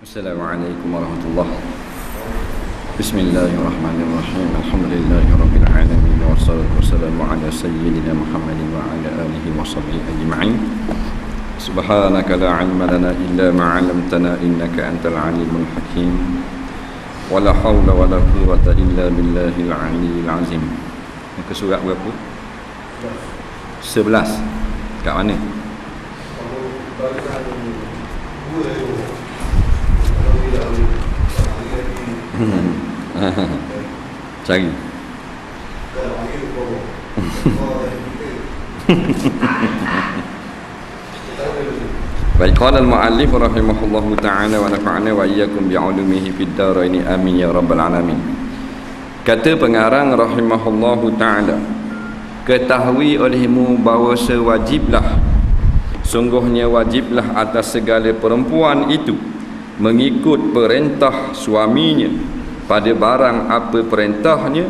Assalamualaikum warahmatullahi. Bismillahirrahmanirrahim. Alhamdulillahirabbil alamin wassalatu wassalamu ala sayyidina Muhammadin wa ala alihi wa sahbihi ajma'in. Subhanaka la 'ilma lana illa ma 'allamtana innaka antal alimul hakim. Wa la haula wa la quwwata illa billahil 'aliyyil 'azim. Muka surat berapa? 11. Kat mana? Cari. Baik, qala al-muallif rahimahullahu ta'ala wa nafa'ana wa iyyakum bi'ulumihi fid dharain amin ya rabbal alamin. Kata pengarang rahimahullahu ta'ala, ketahui olehmu bahawa sewajiblah, sungguhnya wajiblah atas segala perempuan itu mengikut perintah suaminya pada barang apa perintahnya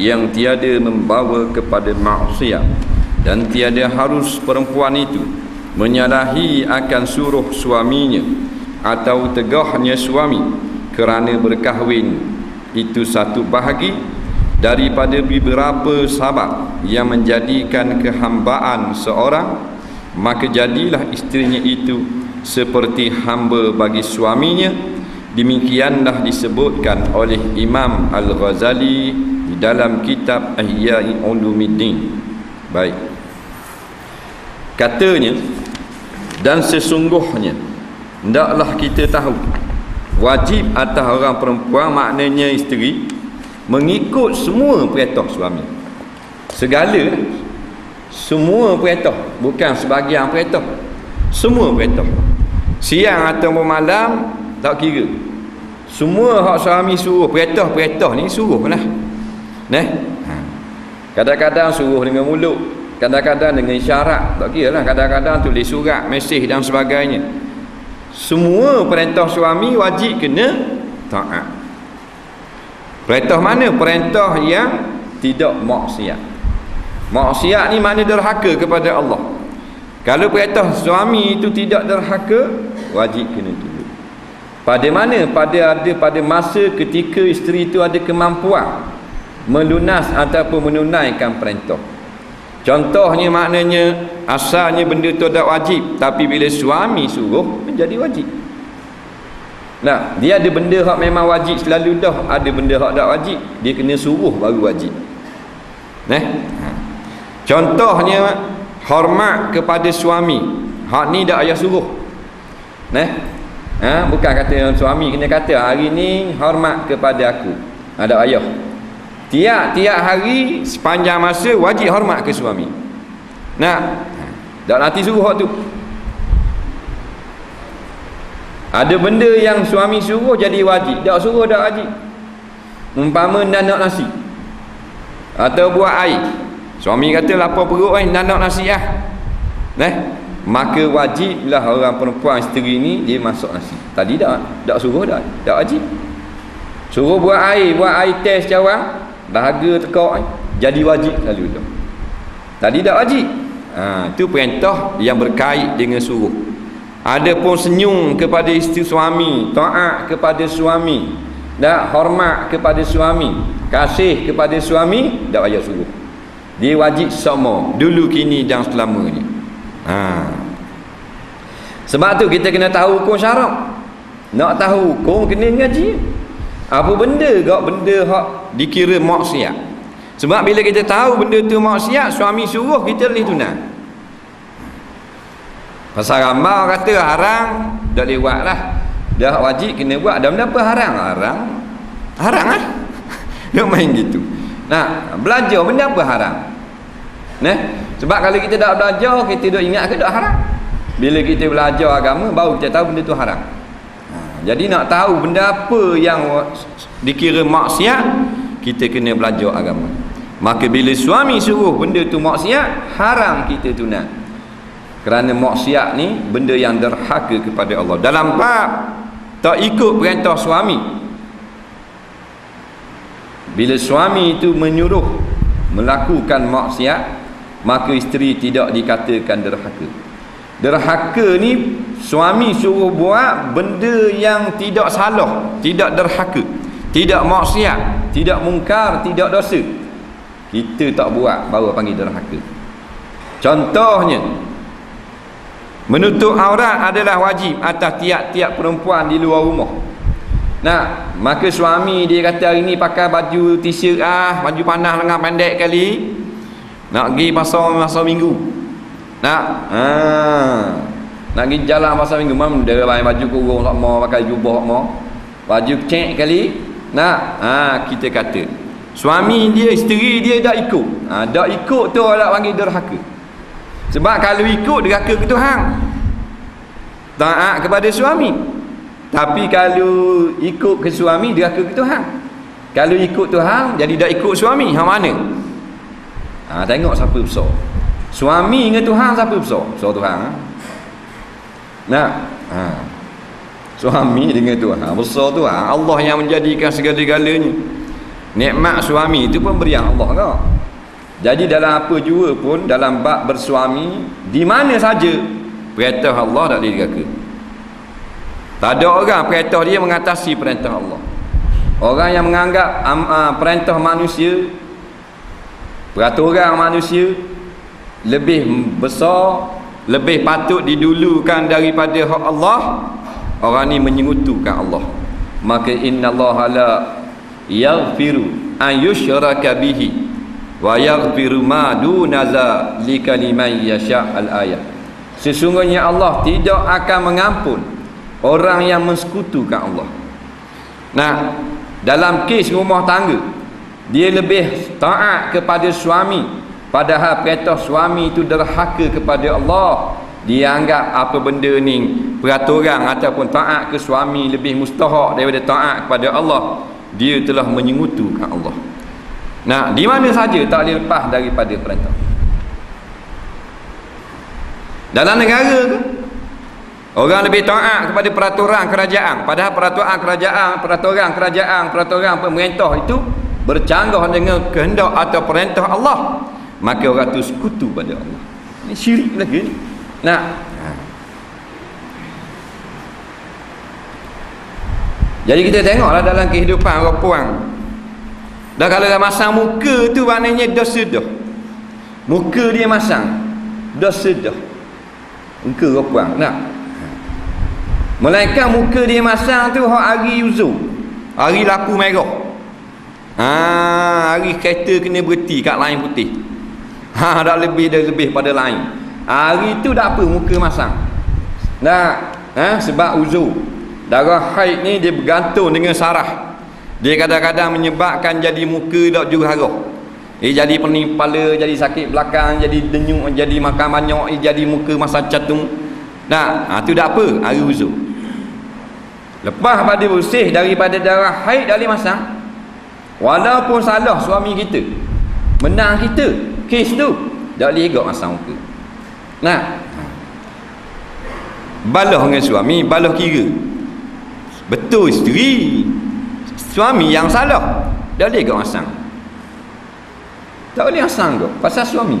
yang tiada membawa kepada maksiat, dan tiada harus perempuan itu menyalahi akan suruh suaminya atau tegahnya suami, kerana berkahwin itu satu bahagi daripada beberapa sebab yang menjadikan kehambaan seorang, maka jadilah isterinya itu seperti hamba bagi suaminya. Demikianlah disebutkan oleh Imam Al-Ghazali di dalam kitab Ihya Ulumuddin. Baik, katanya, dan sesungguhnya hendaklah kita tahu wajib atas orang perempuan, maknanya isteri, mengikut semua perintah suami. Segala, semua perintah, bukan sebahagian perintah, semua perintah. Siang atau malam tak kira, semua hak suami suruh, perintah ni suruh lah. Kadang-kadang suruh dengan mulut, kadang-kadang dengan isyarat, tak kira lah. Kadang-kadang tulis surat, mesej dan sebagainya. Semua perintah suami wajib kena taat. Perintah mana? Perintah yang tidak maksiat. Maksiat ni makna derhaka kepada Allah. Kalau perintah suami itu tidak derhaka, wajib kena tunduk. Pada mana? Pada masa ketika isteri itu ada kemampuan melunas ataupun menunaikan perintah. Contohnya, maknanya asalnya benda itu tak wajib, tapi bila suami suruh menjadi wajib. Nah, dia ada benda hak memang wajib selalu dah, ada benda hak tak wajib, dia kena suruh baru wajib. Contohnya, hormat kepada suami, hak ni dak ayah suruh. Bukan kata suami kena kata hari ni hormat kepada aku, ada ayah. Tiap hari sepanjang masa wajib hormat ke suami. Dak nanti suruh hak tu. Ada benda yang suami suruh jadi wajib, dak suruh dak wajib. Umpama nanak nasi atau buat air, suami kata lapar perut nanak nasi maka wajiblah orang perempuan isteri ni dia masak nasi. Tadi dak suruh, dak wajib. Suruh buat air test cawan, dahaga tekak jadi wajib selalu dah. Tadi dak wajib. Itu perintah yang berkait dengan suruh. Adapun senyum kepada isteri suami, taat kepada suami, dak hormat kepada suami, kasih kepada suami, dak payah suruh. Dia wajib sama dulu, kini dan selamanya. Sebab tu kita kena tahu hukum syarak. Nak tahu hukum kena ngaji. Apa benda hak dikira maksiat. Sebab bila kita tahu benda tu maksiat, suami suruh, kita boleh tunang. Pasal ramai kata haram, dah lewat lah, dah wajib kena buat. Dah benda apa haram lah. Dia main gitu. Belajar benda apa haram. Sebab kalau kita tak belajar, kita dah ingat ke tak haram. Bila kita belajar agama, baru kita tahu benda tu haram. Jadi nak tahu benda apa yang dikira maksiat, kita kena belajar agama. Maka bila suami suruh benda tu maksiat, haram kita tunang. Kerana maksiat ni benda yang derhaka kepada Allah. Dalam bab tak ikut perintah suami, bila suami itu menyuruh melakukan maksiat, maka isteri tidak dikatakan derhaka. Derhaka ni suami suruh buat benda yang tidak salah, tidak derhaka, tidak maksiat, tidak mungkar, tidak dosa. Kita tak buat, baru panggil derhaka. Contohnya, menutup aurat adalah wajib atas tiap-tiap perempuan di luar rumah. Nah, maka suami dia kata hari ni pakai baju t-shirt baju panas lengan pendek kali, nak pergi pasar minggu. Nak pergi jalan pasar minggu, mam dia pakai baju kurung tak mau, pakai jubah tak mau, baju cek kali. Nak kita kata suami dia, isteri dia dah ikut. Dah ikut tu orang panggil derhaka. Sebab kalau ikut derhaka ke Tuhan, taat kepada suami. Tapi kalau ikut ke suami, derhaka ke Tuhan. Kalau ikut Tuhan, jadi dah ikut suami. Hang mana? Tengok siapa besar. Suami dengan Tuhan siapa besar? Besar Tuhan. Nah, suami dengan Tuhan besar Tuhan. Allah yang menjadikan segala-galanya. Nikmat suami itu pemberian Allah kau. Jadi dalam apa jua pun, dalam bab bersuami, di mana saja perintah Allah tak direka. Tak ada orang perintah dia mengatasi perintah Allah. Orang yang menganggap perintah manusia, peraturan manusia lebih besar, lebih patut didulukan daripada hak Allah, orang ni menyekutukan Allah. Maka innallaha la yaghfiru an yushraka bihi wa yaghfiru ma duna zalika liman yasha. Al-ayat. Sesungguhnya Allah tidak akan mengampun orang yang mensekutukan Allah. Nah, dalam kes rumah tangga, dia lebih taat kepada suami, padahal perintah suami itu derhaka kepada Allah. Dia anggap apa benda ni, peraturan ataupun taat ke suami lebih mustahak daripada taat kepada Allah. Dia telah menyekutukan Allah. Nah, di mana saja tak boleh lepas daripada perintah. Dalam negara ke, orang lebih taat kepada peraturan kerajaan, padahal peraturan pemerintah itu bercanggah dengan kehendak atau perintah Allah. Maka orang tu sekutu pada Allah. Ini syirik lagi ni. Nah, jadi kita tengoklah dalam kehidupan orang puang. Dah kalau dah masang muka tu, maknanya dah sedah. Muka dia masang, dah sedah. Muka orang puang. Nah, melainkan muka dia masang tu hak hari uzur, hari lampu merah, hari kereta kena berhenti kat lain putih, dah lebih pada lain. Hari tu dah apa muka masang. Nah, sebab uzur. Darah haid ni dia bergantung dengan saraf. Dia kadang-kadang menyebabkan jadi muka tak juharah. Jadi pening kepala, jadi sakit belakang, jadi denyuk, jadi makan banyak, jadi muka masa catung. Nah, tu dah apa? Hari uzur. Lepas pada bersih daripada darah haid dah boleh masang. Walaupun salah suami kita, menang kita kes tu, tak boleh juga masang muka. Nah, balah dengan suami, balah kira. Betul isteri, suami yang salah, tak boleh juga masang. Tak boleh masang juga pasal suami.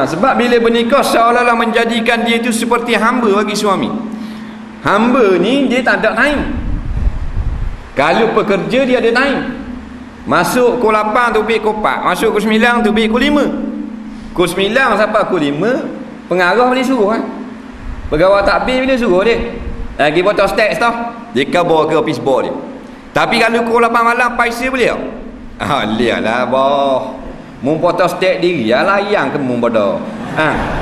Sebab bila bernikah seolah-olah menjadikan dia itu seperti hamba bagi suami. Hamba ni dia tak ada time. Kalau pekerja dia ada time. Masuk pukul 8 tu pergi pukul 4, masuk pukul 9 tu pergi pukul 5. Pukul 9 sampai pukul 5 pengarah boleh suruh pegawai takbir bila suruh dia lagi potong steks tau, dia bawa ke office board dia. Tapi kalau pukul 8 malam paisa boleh tak? Lihatlah boh, mun potong steks diri layang ke mun bodoh.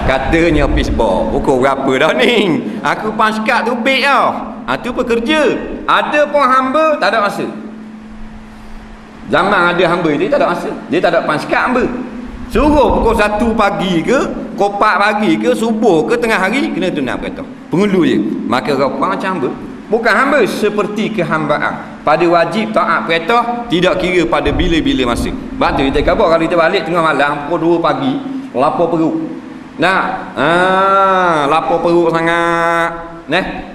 Katanya office board pukul berapa dah ni, aku paskat tu beg tau. Tu pekerja. Ada pun hamba tak ada masa. Zaman ada hamba dia tak ada masa, dia tak ada paskat hamba. Suruh pukul 1 pagi ke, pukul 4 pagi ke, subuh ke, tengah hari, kena tunang kata pengulu je. Maka orang macam hamba, bukan hamba seperti kehambaan. Pada wajib taat perintah, tidak kira pada bila-bila masa. Sebab tu kita khabar kalau kita balik tengah malam pukul 2 pagi, lapar perut. Lapar perut sangat.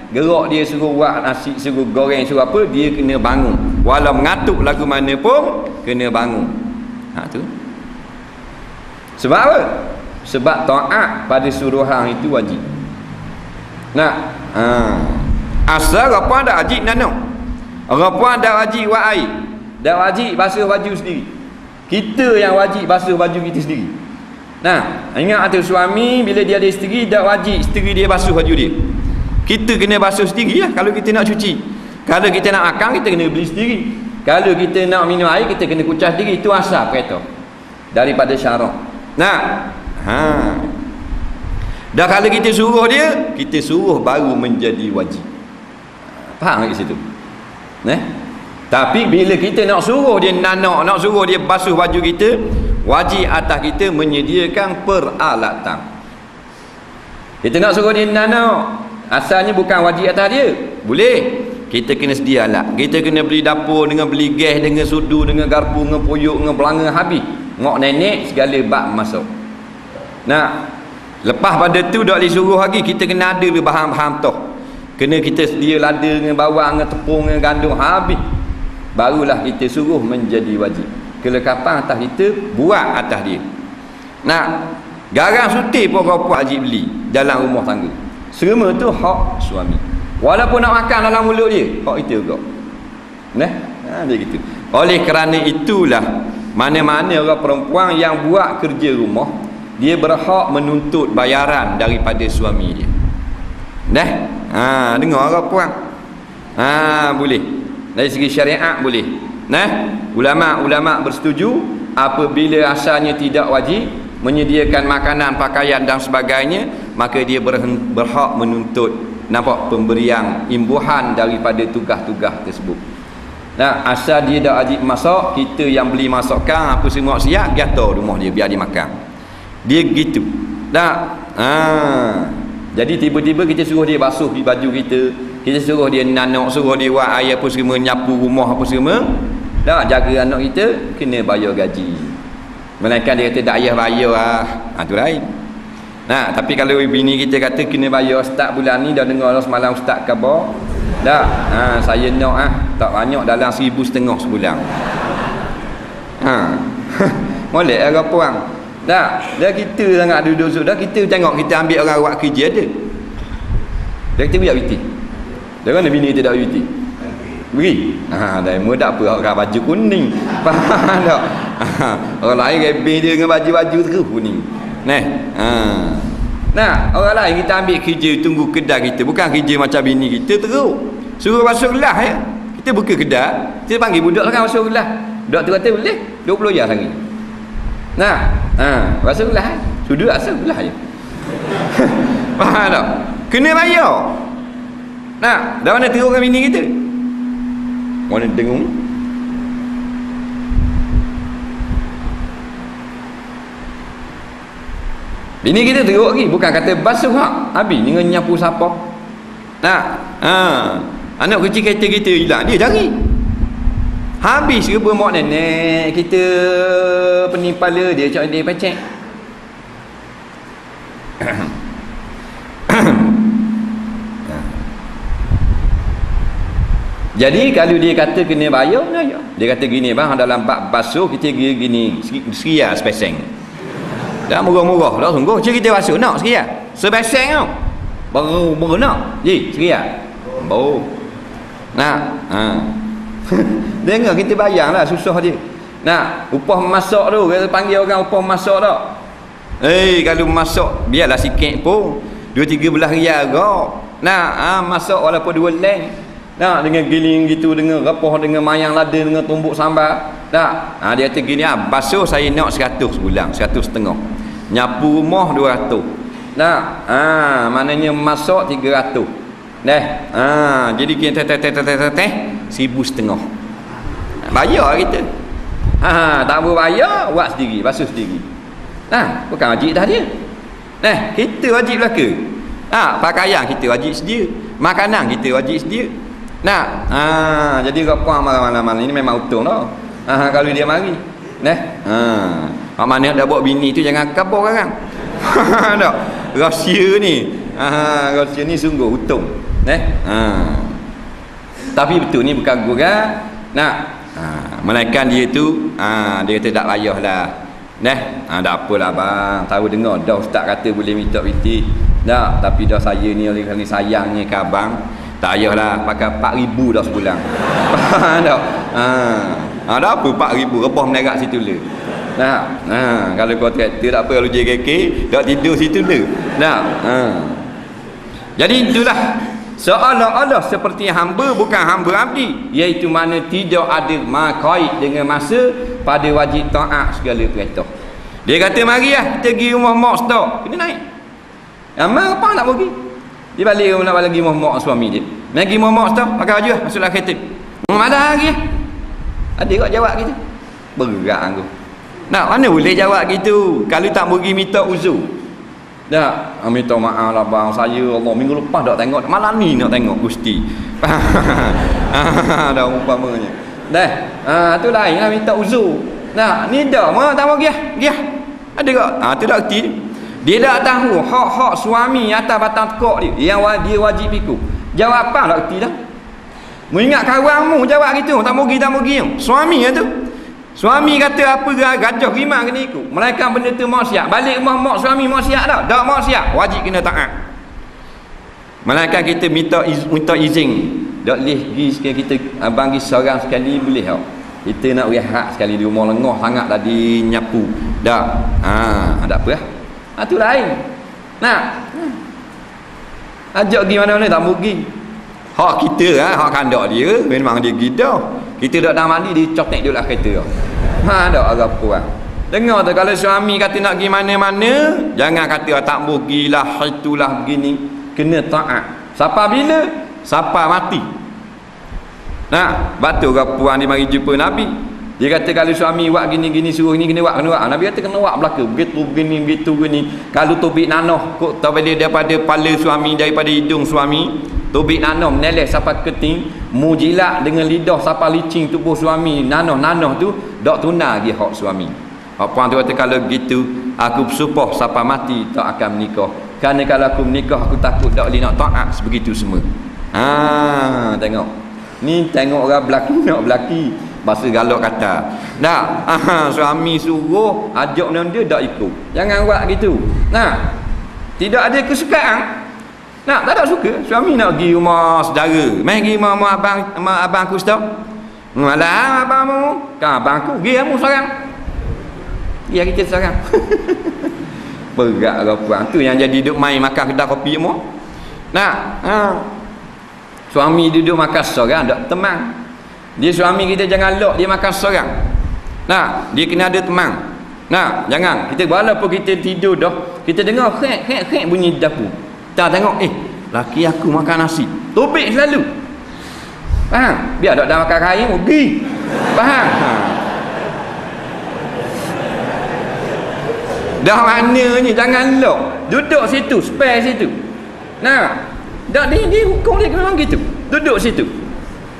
Gerak dia suruh buat nasi, suruh goreng, suruh apa, dia kena bangun. Walau mengatuk lagu mana pun, kena bangun. Tu sebab apa? Sebab taat pada suruhan itu wajib. Nah, asal apa ada wajib nanok. Apa ada wajib buat air. Dak wajib basuh baju sendiri. Kita yang wajib basuh baju kita sendiri. Nah, ingat tu suami bila dia ada isteri, dak wajib isteri dia basuh baju dia. Kita kena basuh sendiri lah kalau kita nak cuci. Kalau kita nak makan, kita kena beli sendiri. Kalau kita nak minum air, kita kena kucah sendiri. Itu asal kereta daripada syarak. Nah, dah kalau kita suruh dia, kita suruh baru menjadi wajib. Faham kat situ? Tapi bila kita nak suruh dia nak suruh dia basuh baju kita, wajib atas kita menyediakan peralatan. Kita nak suruh dia nanok, asalnya bukan wajib atas dia. Boleh. Kita kena sedia alat. Kita kena beli dapur dengan beli gas, dengan sudu, dengan garpu, dengan puyuk, dengan belanga habis. Ngok nenek segala bak masuk. Nah, lepas pada tu dak disuruh lagi, kita kena ada bahan-bahan toh. Kena kita sedia lada dengan bawang, dengan tepung, dengan gandum habis. Barulah kita suruh menjadi wajib. Kelengkapan atas kita, buat atas dia. Nah, garang suti pun kau wajib beli dalam rumah tangga. Semua tu hak suami. Walaupun nak makan dalam mulut dia, hak itu juga. Dia gitu. Oleh kerana itulah, mana-mana orang perempuan yang buat kerja rumah, dia berhak menuntut bayaran daripada suami dia. Dengar orang puan. Boleh. Dari segi syariat boleh. Ulama bersetuju apabila asalnya tidak wajib menyediakan makanan, pakaian dan sebagainya, maka dia berhak menuntut pemberian imbuhan daripada tugas-tugas tersebut. Asal dia dah wajib masak, kita yang beli masakan apa semua siap, gatal rumah dia biar dia makan. Dia gitu. Jadi tiba-tiba kita suruh dia basuh di baju kita suruh dia nanok, suruh dia buat air apa semua, nyapu rumah apa semua. Jaga anak kita kena bayar gaji. Melainkan dia kata tak payah bayar tu lain. Tapi kalau bini kita kata kena bayar start bulan ni, dah dengar semalam ustaz khabar. Saya nak tak banyak, dalam 1,500 sebulan. Molek apa puang. Dah kita sangat duduk dah, kita tengok kita ambil orang buat kerja ada. Dia kata biar biti. Dia kan bini kita tak biti. Beri. Dah mudah apa orang baju kuning. Faham tak? Orang lain rebel dia dengan baju-baju terus kuning. Orang lain kita ambil kerja, tunggu kedai kita, bukan kerja macam bini kita terus. Suruh basuh gelas ya. Kita buka kedai, kita panggil budak lah kan basuh gelas. Budak tu kata boleh 20 jar sehari. Basuh gelas sudut asal gelas je. Faham tak? Kena bayar. Dah mana teruk dengan bini kita? Mana dengung? Bini kita teruk lagi, bukan kata basuh habis dengan nyapu sapak. Anak kecil kereta kita hilang, dia cari. Habis ke mak nenek kita penipala dia cakap dia pecek. Jadi kalau dia kata kena bayar, dia kata gini bang, dalam bab basuh kita gini sekian sepeseng. Dah murah-murah dah sungguh. Cik kita basuh nak sekian sepeseng tau. Baru nak sekian. Baru dengar kita bayarlah susah dia. Upah masak tu, kita panggil orang upah masak tak. Kalau masak biarlah sikit pun 2-3 belah riyal kau. Masak walaupun 2 leng. Dengan giling gitu, dengan rapah, dengan mayang lada, dengan tumbuk sambal. Dia kata gini, basuh saya nak 100 sebulan, 150. Nyapu rumah 200. Maknanya masak 300. Jadi kita 1,500 bayar kita. Tak berbayar, buat sendiri, basuh sendiri. Bukan wajib dah dia. Kita wajib belaka. Pakaian kita wajib sedia, makanan kita wajib sedia. Jadi rapang malam-malam ini memang untung tau. Kalau dia mari. Mana dah buat bini tu jangan kabur kan. Tak. Rahsia ni. Rahsia ni sungguh untung. Tapi betul ni bukan gurau. Melainkan dia tu dia kata tak payahlah. Tak apalah bang, tahu dengar dah ustaz kata boleh minta piti. Tak, tapi dah saya ni oleh kerana sayangnya ke abang, tak payahlah pakai 4,000 dah sebulan. Faham tak? Ada apa 4,000 rebah menerak situ le. Kalau kau traktor tak apa, kalau JKK tak tidur situ le. Jadi itulah seolah-olah seperti hamba bukan hamba abdi, iaitu mana tidak ada kait dengan masa pada wajib taat segala perintah. Dia kata mari lah kita pergi rumah mak stok, kena naik. Amal apa nak pergi? Dia balik nak lagi rumah mak suami dia. Pergi rumah mak stok, pakai baju lah, masuklah kereta. Ada lagi ada kot jawab kita. Berat aku. Mana boleh jawab gitu kalau tak pergi minta uzur. Tak, minta maaf lah bang, saya Allah minggu lepas tak tengok, malam ni nak tengok Gusti. Dah umpamanya. Tu lain lah minta uzur. Ni dah mana tak mau dia. Ada tak? Tu dah erti. Dia tak tahu hak-hak suami atas batang tekak dia yang dia wajib ikut. Jawab apa tak erti dah. Mengingat kawanmu jawab gitu, tak mau pergi. Suami tu. Suami kata apa gajah rimang kena ikut. Mereka benda tu maksiat. Balik rumah mak suami maksiat tak? Tak maksiat. Wajib kena taat. Mereka kita minta izin. Tak boleh pergi kita abang pergi seorang sekali boleh tak? Kita nak rehat sekali di rumah lengah sangat tadi nyapu. Tak. Tak apa lah. Tu lain. Ajak pergi mana-mana tak pergi. Hak kita hak kandak dia memang dia gitu. Kita dak dah mandi dia cotek dia lah kereta. Dak agak puan. Dengar tu kalau suami kata nak pergi mana-mana, jangan kata tak pergilah itulah begini, kena taat. Siapa bila? Siapa mati. Batu ke puan dia mari jumpa Nabi. Dia kata kalau suami buat gini-gini suruh ni kena buat. Nabi kata kena buat belaka. Begitu begini. Kalau tubik nanoh kok tak boleh daripada kepala suami, daripada hidung suami, tubik nanoh meneleh sampai keting, mujilat dengan lidah sampai licin tubuh suami, nanoh tu dak tuna lagi hak suami. Apa tu kata kalau gitu aku bersumpah sampai mati tak akan menikah. Kerana kalau aku menikah aku takut tak boleh nak taat sebegitu semua. Tengok. Ni tengok orang belaki nak belaki. Bahasa galak kata. Suami suruh ajak dia tak ikut. Jangan buat gitu. Tidak ada kesukaan. Tak ada suka. Suami nak pergi rumah saudara. Main pergi rumah abang aku stop. Malah abangmu. Kan abang aku pergi kamu seorang. Ya kita seorang. Berat ke puan. Tu yang jadi duduk main makan kedai kopi semua. Suami duduk makan seorang tak teman. Dia suami kita jangan lock dia makan seorang. Dia kena ada teman. Jangan. Kita walaupun kita tidur dah, kita dengar khek bunyi dapur. Tak tengok laki aku makan nasi. Topik selalu. Faham? Biar tak dah makan kaya pergi. Faham? Dah maknanya jangan lock. Duduk situ, spare situ. Dak dia hukum dia memang gitu. Duduk situ.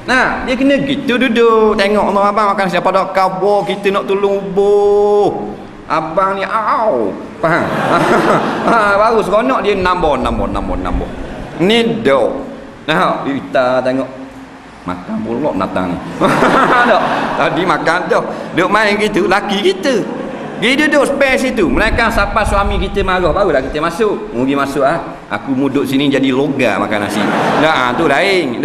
Dia kena gitu duduk tengok orang abang makan siapa dak kabur kita nak tolong ubuh. Abang ni faham? Baru seronok dia nambah. Ni dok. Kita tengok makan pulak natang ni. Tadi makan dah. Duk main gitu laki kita. Dia duduk spare situ. Mereka siapa suami kita marah barulah kita masuk. Mungkin masuk aku muduk sini jadi logam makan nasi. Tu lain.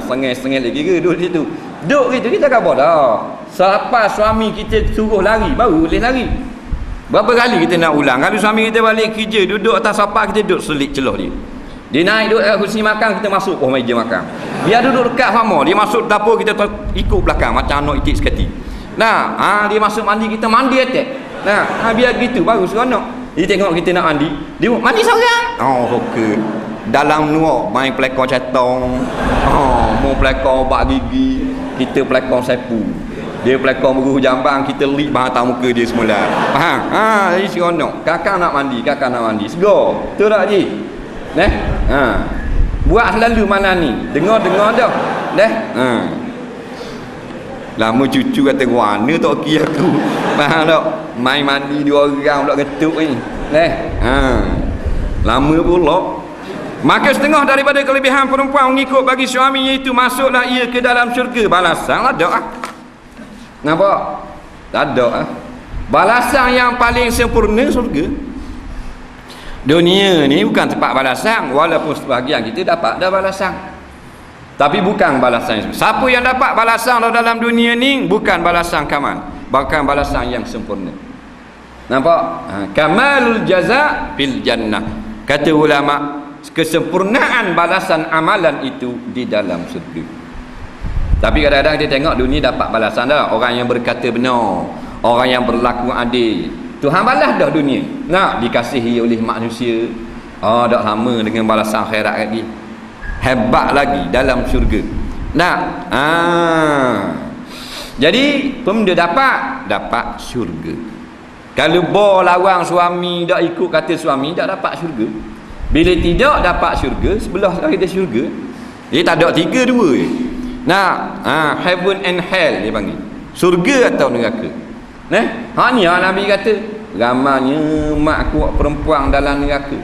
Setengah lagi ke duduk situ. Duduk gitu kita khabar dah. Siapa suami kita suruh lari baru boleh lari. Berapa kali kita nak ulang. Kalau suami kita balik kerja duduk atas sofa kita duduk selit celah dia. Dia naik duduk kat kursi makan kita masuk meja makan. Dia duduk dekat sama. Dia masuk dapur kita ikut belakang macam anak itik sekati. Dia masuk mandi kita mandi atas. Biar gitu baru seronok. Dia tengok kita nak mandi, dia mandi seorang. Okey. Dalam nuak main pelakon cetong. Mau pelakon obat gigi, kita pelakon sapu. Dia pelakon beruh jambang, kita lip mata muka dia semula. Faham? Jadi seronok. Kakak nak mandi. Segar. Betul tak Ji? Buat selalu mana ni. Dengar dah. Lama cucu kata warna tak kira aku. Faham tak? Main mandi dua orang pula ketuk ni. Lama pula. Maka setengah daripada kelebihan perempuan mengikut bagi suami iaitu masuklah ia ke dalam syurga. Balasan lah tak. Nampak? Tak ada. Balasan yang paling sempurna surga. Dunia ni bukan tempat balasan, walaupun sebahagian kita dapat dah balasan, tapi bukan balasan. Siapa yang dapat balasan dalam dunia ni bukan balasan kamal, bahkan balasan yang sempurna. Nampak? Kamalul jaza fil jannah. Kata ulama, kesempurnaan balasan amalan itu di dalam surga. Tapi kadang-kadang kita tengok dunia dapat balasan dah. Orang yang berkata benar, orang yang berlaku adil, Tuhan balas dah dunia. Nak dikasihi oleh manusia. Dak sama dengan balasan akhirat lagi. Hebat lagi dalam syurga. Nak? Jadi pemuda dapat syurga. Kalau lawang suami, tak ikut kata suami, tak dapat syurga. Bila tidak dapat syurga, sebelah kita syurga, dia tak ada 3, 2 je. Nah, heaven and hell dia panggil. Syurga atau neraka. Ni Nabi kata, ramanya mak kuat perempuan dalam neraka.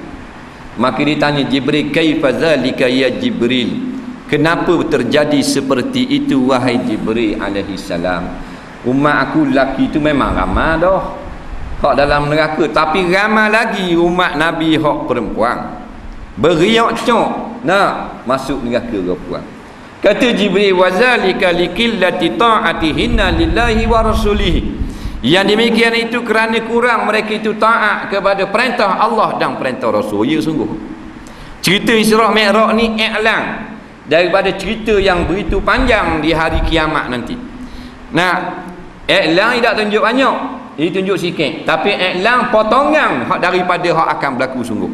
Maka ditanya Jibril, kaifa zalika ya Jibril? Kenapa terjadi seperti itu wahai Jibril alaihi salam? Umat aku lelaki tu memang ramai dah hak dalam neraka, tapi ramai lagi umat Nabi hak perempuan beriak cok nak masuk neraka perempuan. Kata Jibril, wazalika likillati ta'atihinna lillahi wa rasulihi. Yang demikian itu kerana kurang mereka itu taat kepada perintah Allah dan perintah Rasul. Ya sungguh. Cerita Isra' Mi'raj ni iklan daripada cerita yang begitu panjang di hari kiamat nanti. Nah, iklan tidak tunjuk banyak, dia tunjuk sikit, tapi iklan potongan daripada hak akan berlaku sungguh.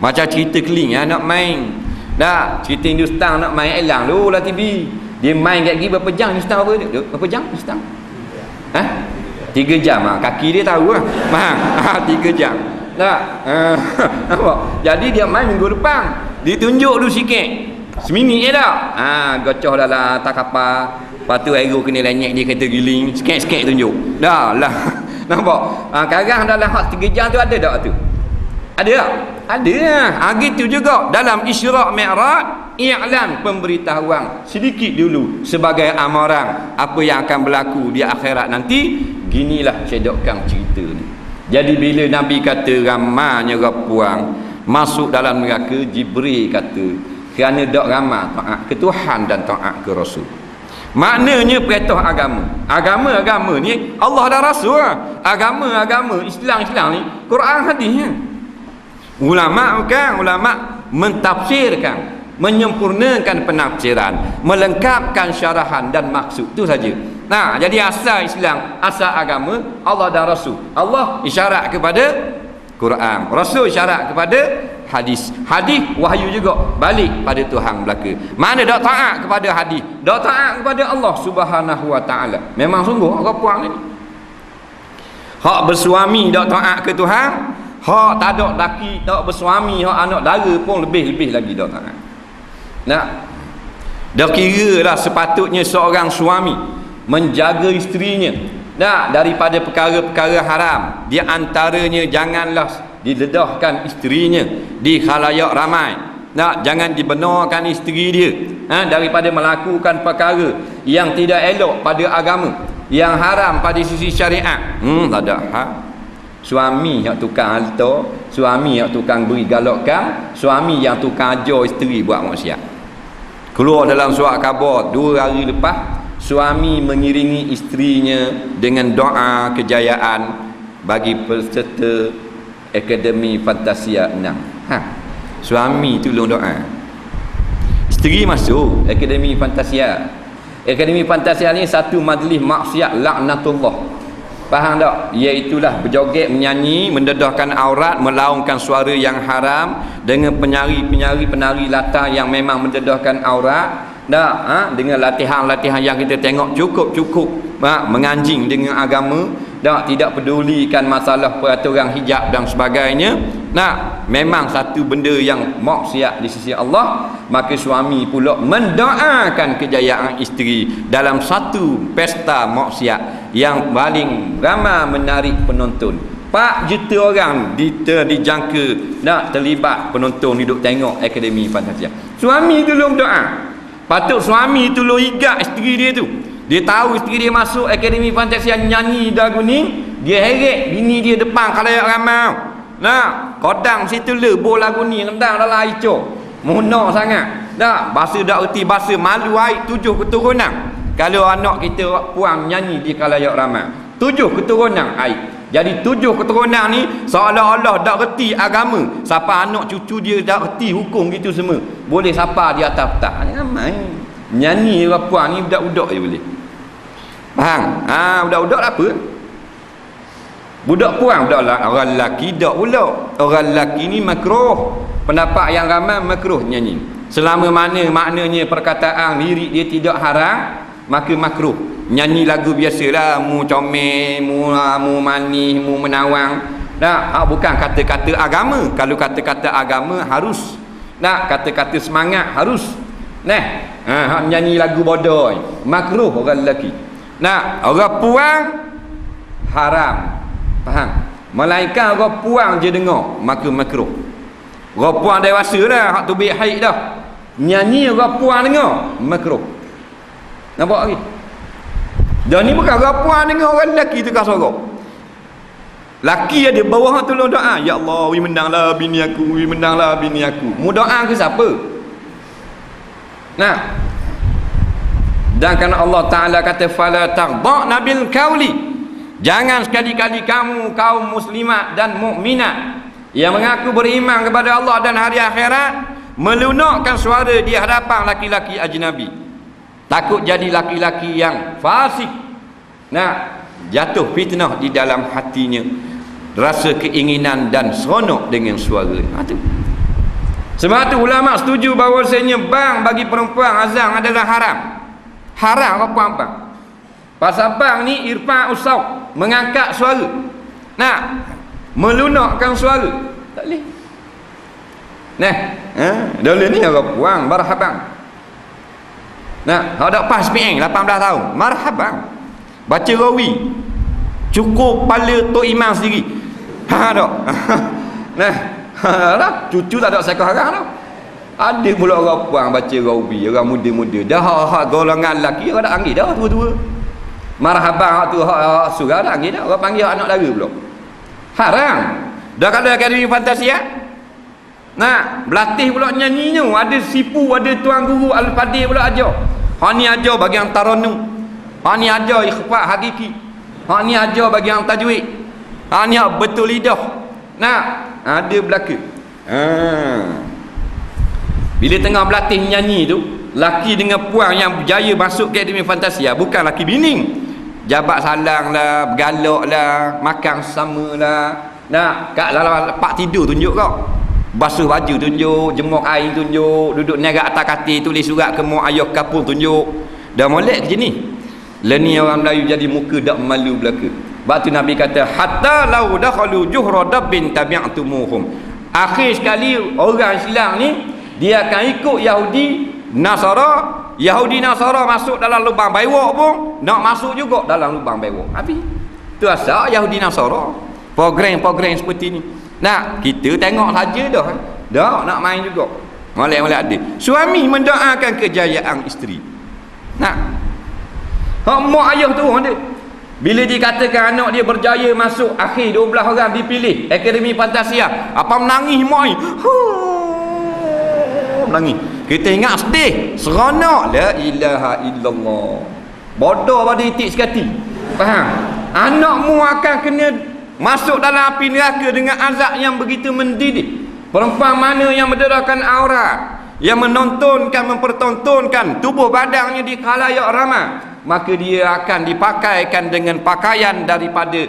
Macam cerita keling nak main. Dah, cerita Hindustan nak main iklan lu lah TV. Dia main kat gigi berapa jam Hindustan apa dia? Berapa jam Hindustan? 3 jam kaki dia tahu lah. 3 jam. Nampak? Jadi dia main minggu depan. Dia tunjuk dulu sikit. Seminit je dah. Gocoh dah lah tak kapal. Lepas tu aero kena lenyek dia kereta giling. Sikit-sikit tunjuk. Dah lah. Nampak? Sekarang dalam hak 3 jam tu ada tak tu? Ada tak? Ada lah. Gitu juga dalam Isra' Mi'raj, i'lan pemberitahuan sedikit dulu sebagai amaran apa yang akan berlaku di akhirat nanti. Ginilah cedokan cerita ni. Jadi bila Nabi kata ramanya perempuan masuk dalam neraka, Jibril kata kerana dak ramai taat ke Tuhan dan taat ke Rasul. Maknanya perintah agama ni Allah dan Rasul lah. Agama Islam ni Quran hadisnya. Ulama mentafsirkan, menyempurnakan penafsiran, melengkapkan syarahan dan maksud tu saja. Nah, jadi asal Islam, asal agama Allah dan Rasul. Allah isyarat kepada Quran, Rasul isyarat kepada hadis. Hadis wahyu juga balik pada Tuhan belaka. Mana dak taat kepada hadis, dak taat kepada Allah Subhanahu wa taala. Memang sungguh orang puang ni. Hak bersuami dak taat ke Tuhan, hak tak ada laki tak bersuami, hak anak dara pun lebih lagi dak taat. Nak dah kira lah sepatutnya seorang suami menjaga isterinya daripada perkara-perkara haram. Di antaranya janganlah diledahkan isterinya di khalayak ramai. Jangan dibenarkan isteri dia daripada melakukan perkara yang tidak elok pada agama, yang haram pada sisi syariat. Tak ada suami yang tukang altar, suami yang tukang beri galakkan, suami yang tukang ajar isteri buat maksiat. Keluar dalam surat khabar 2 hari lepas, suami mengiringi isterinya dengan doa kejayaan bagi peserta Akademi Fantasia 6. Suami tolong doa, isteri masuk Akademi Fantasia. Akademi Fantasia ni satu majlis maksiat laknatullah. Faham tak? Iaitulah berjoget, menyanyi, mendedahkan aurat, melaungkan suara yang haram dengan penari latar yang memang mendedahkan aurat. Dengan latihan-latihan yang kita tengok cukup menganjing dengan agama, tidak pedulikan masalah peraturan hijab dan sebagainya. Memang satu benda yang maksiat di sisi Allah. Maka suami pula mendoakan kejayaan isteri dalam satu pesta maksiat yang paling ramai menarik penonton. 4 juta orang dijangka terlibat penonton hidup tengok Akademi Fantasia. Suami tolong doa. Patut suami tolong igat isteri dia tu. Dia tahu isteri dia masuk Akademi Fantasia nyanyi lagu ni, dia heret bini dia depan khalayak ramai. Nah, kodang situ le bol lagu ni rendang dalam air cok. Munok sangat. Dah, bahasa dak erti bahasa malu air 7 keturunan. Kalau anak kita puang nyanyi di khalayak ramai. 7 keturunan air. Jadi 7 keturunan ni seolah-olah dak reti agama. Siapa anak cucu dia dak reti hukum gitu semua. Boleh siapa di atas petang. Ramai. Nyanyi orang puang ni budak-budak je boleh. Faham? Budak-budak apa? Budak puang, budak orang lelaki dak pula. Orang lelaki ni makruh. Pendapat yang ramai makruh nyanyi. Selama mana maknanya perkataan lirik dia tidak haram, maka makruh. Nyanyi lagu biasalah, mu comel, mu manis, mu menawang. Nah, bukan kata-kata agama. Kalau kata-kata agama harus. Nah, kata-kata semangat harus. Nah, nyanyi lagu bodoh makruh orang lelaki. Nah, orang puang haram. Faham? Melainkan orang puang je dengar, maka makruh. Orang puang dewasa dah, hak tu baik haid dah. Nyanyi orang puang dengar, makruh. Nampak lagi? Dan ni bukan orang puang dengar orang lelaki tu kau sorok. Laki ada bawah tolong doa, ya Allah, wi menanglah bini aku, wi menanglah bini aku. Mu doa ke siapa? Nah. Dan kerana Allah Taala kata fala taghdha bil qauli. Jangan sekali-kali kamu kaum muslimat dan mukminat yang mengaku beriman kepada Allah dan hari akhirat melunakkan suara di hadapan laki-laki ajnabi. Takut jadi laki-laki yang fasik. Nah, jatuh fitnah di dalam hatinya. Rasa keinginan dan seronok dengan suara. Itu. Sebab tu ulama setuju bahawasanya bang bagi perempuan azan adalah haram. Haram apa apa? Pasal bang ni irfa usau, mengangkat suara. Nah, melunakkan suara. Tak boleh. Nah, dulu ni orang puang marhaban. Nah, ada pas PN 18 tahun. Marhaban. Baca rawi. Cukup pala Tok Imam sendiri. Tak. Nah, lah cucu tak ada sekolah haram dah. Ada pula orang puang baca rawi, orang muda-muda. Dah golongan lelaki orang dah anggil dah tua-tua. Marhaban tu hak surah dah anggil dah. Orang panggil anak dara pula. Haram. Dah kalau akademi fantasia. Nah, berlatih pula nyanyinya. Ada sipu, ada tuan guru Al-Fadil pula ajar. Hak ni ajar bagi yang taranum. Hak ni ajar ikhfa hakiki. Hak ni ajar bagi yang tajwid. Hak ni betul lidah. Nah, ada belaka. Bila tengah berlatih nyanyi tu, laki dengan puang yang berjaya masuk ke akademi fantasia bukan laki bini. Jabat salang lah, bergalak lah, makan sama lah. Nah, kat dalam pak tidur tunjuk kau. Basuh baju tunjuk, jemur air tunjuk, duduk nerak atas katil tulis surat ke mak ayah kapur tunjuk. Dah molek ke ni. Leni orang Melayu jadi muka dak malu belaka. Sebab tu Nabi kata hatta law dakhalu juhra dabbin tabi'tumuhum. Akhir sekali orang Islam ni dia akan ikut Yahudi Nasara. Yahudi Nasara masuk dalam lubang bewok pun nak masuk juga dalam lubang bewok. Habis. Tu asal Yahudi Nasara. Program-program seperti ni. Nah, kita tengok saja dah. Dah nak main juga. Molek-molek ada. Suami mendoakan kejayaan isteri. Nah. Hak mak ayah tu ada. Bila dikatakan anak dia berjaya masuk akhir 12 orang dipilih akademi fantasia, apa menangis mak ni? Menangis. Kita ingat sedih, seronok, la ilaha illallah. Bodoh pada itik sekati. Faham? Anakmu akan kena masuk dalam api neraka dengan azab yang begitu mendidih. Perempuan mana yang mendedahkan aurat, yang menontonkan, mempertontonkan tubuh badannya di khalayak ramai, maka dia akan dipakaikan dengan pakaian daripada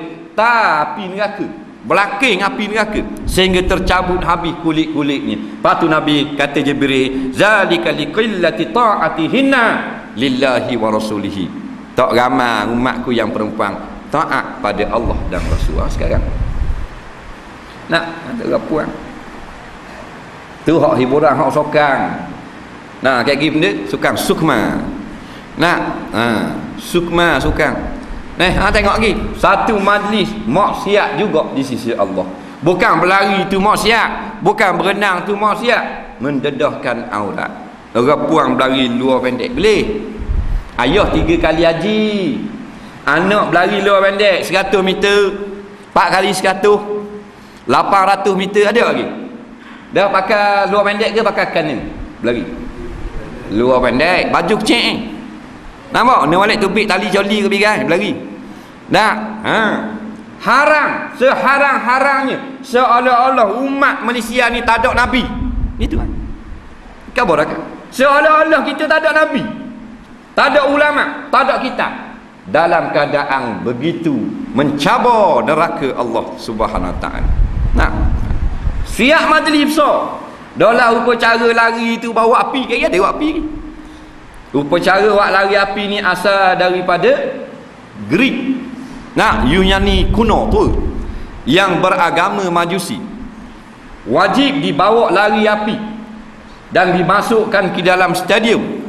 api neraka, belaking api neraka, sehingga tercabut habis kulit-kulitnya. Lepas tu Nabi kata Jibril, zalika liqillati ta'atihinna lillahi wa rasulihi. Tak ramai umatku yang perempuan taat pada Allah dan Rasul. Sekarang nak ada rapuan tu hak hiburan, hak sokang. Nah, kayak gini benda sukang sukma. Nah, sukma sukang. Tengok lagi satu majlis maksiat juga di sisi Allah. Bukan berlari tu maksiat, bukan berenang tu maksiat, mendedahkan aurat. Orang puang berlari luar pendek boleh. Ayah 3 kali haji. Anak berlari luar pendek 100 meter 4 kali 100 800 meter ada lagi. Dah pakai luar pendek ke pakai kanan berlari? Luar pendek, baju kecil. Nampak? Ni balik tubik tali joli ke bigai berlari. Dah. Haram, seharang-harangnya seolah-olah umat Malaysia ni tak ada nabi. Itu kan. Kabar kan? Seolah-olah kita tak ada nabi. Tak ada ulama, tak ada kitab. Dalam keadaan begitu mencabar neraka Allah Subhanahu Wa Taala. Nah, siap majlis besar. Dalam upacara lari tu bawa api, kaya ada bawa api. Upacara buat lari api ni asal daripada Greek. Nah, Yunani kuno tu yang beragama Majusi. Wajib dibawa lari api dan dimasukkan ke dalam stadium.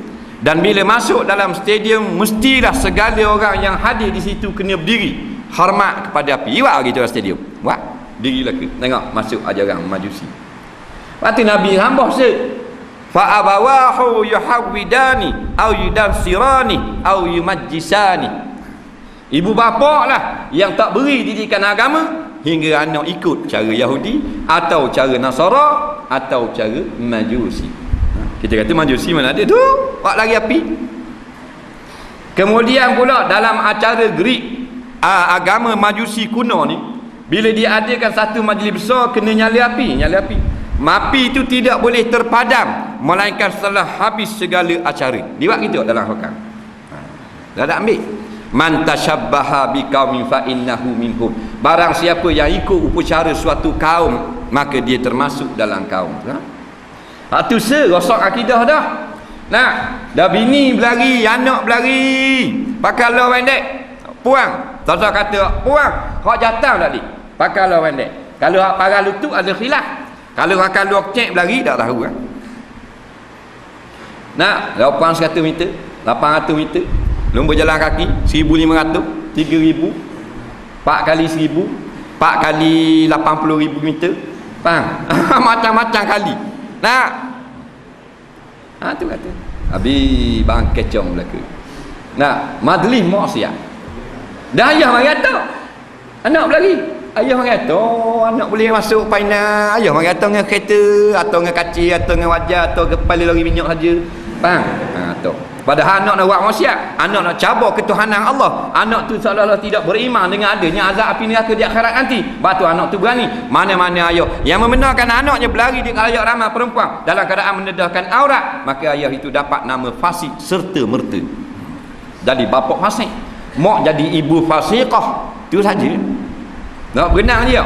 Dan bila masuk dalam stadium, mestilah segala orang yang hadir di situ kena berdiri hormat kepada api. Buat gitu dalam stadium. Buat. Dirilah ke. Tengok masuk ajaran Majusi. Lepas tu Nabi hambah se. Fa abawahu yuhawidani au yudansirani au yumajjisani. Ibu bapa lah yang tak beri didikan agama hingga anak ikut cara Yahudi atau cara Nasara atau cara Majusi. Kita kata Majusi mana ada tu? Buat lagi api. Kemudian pula dalam acara Greek, agama Majusi kuno ni, bila diadakan satu majlis besar kena nyala api. Api itu tidak boleh terpadam melainkan setelah habis segala acara. Dia buat gitu dalam hukam. Dah tak ambil. Man tashabbaha biqaumin fa innahu minhum. Barang siapa yang ikut upacara suatu kaum, maka dia termasuk dalam kaum. Tu rosak akidah dah. Nah, dah bini berlari, anak berlari, pakai luar pendek, puang. Tak kata puang, hak jatah tadi. Pakai luar pendek. Kalau hak parah lutut ada khilaf. Kalau pakai luar kecil berlari tak tahu kan. Nah, 800 meter, 800 meter, lomba jalan kaki 1500, 3000, 4 kali 1000, 4 kali 80,000 meter. Faham? Macam-macam kali. Nah, tu kata habis bang kecong belaka. Nah, majlis maksiat. Dah ayah mari kata anak berlari, ayah mari kata anak boleh masuk final, ayah mari kata dengan kereta atau dengan kaci atau dengan wajah atau kepala lori minyak saja. Faham? Tu. Padahal anak nak buat maksiat, anak nak cabar ketuhanan Allah, anak tu seolah-olah tidak beriman dengan adanya azab api neraka di akhirat nanti. Batu anak tu berani. Mana-mana ayah yang membenarkan anaknya berlari di khalayak ramai perempuan dalam keadaan mendedahkan aurat, maka ayah itu dapat nama fasik serta merta. Jadi bapa fasik, mak jadi ibu fasiqah. Tu saja. Nak berenang dia.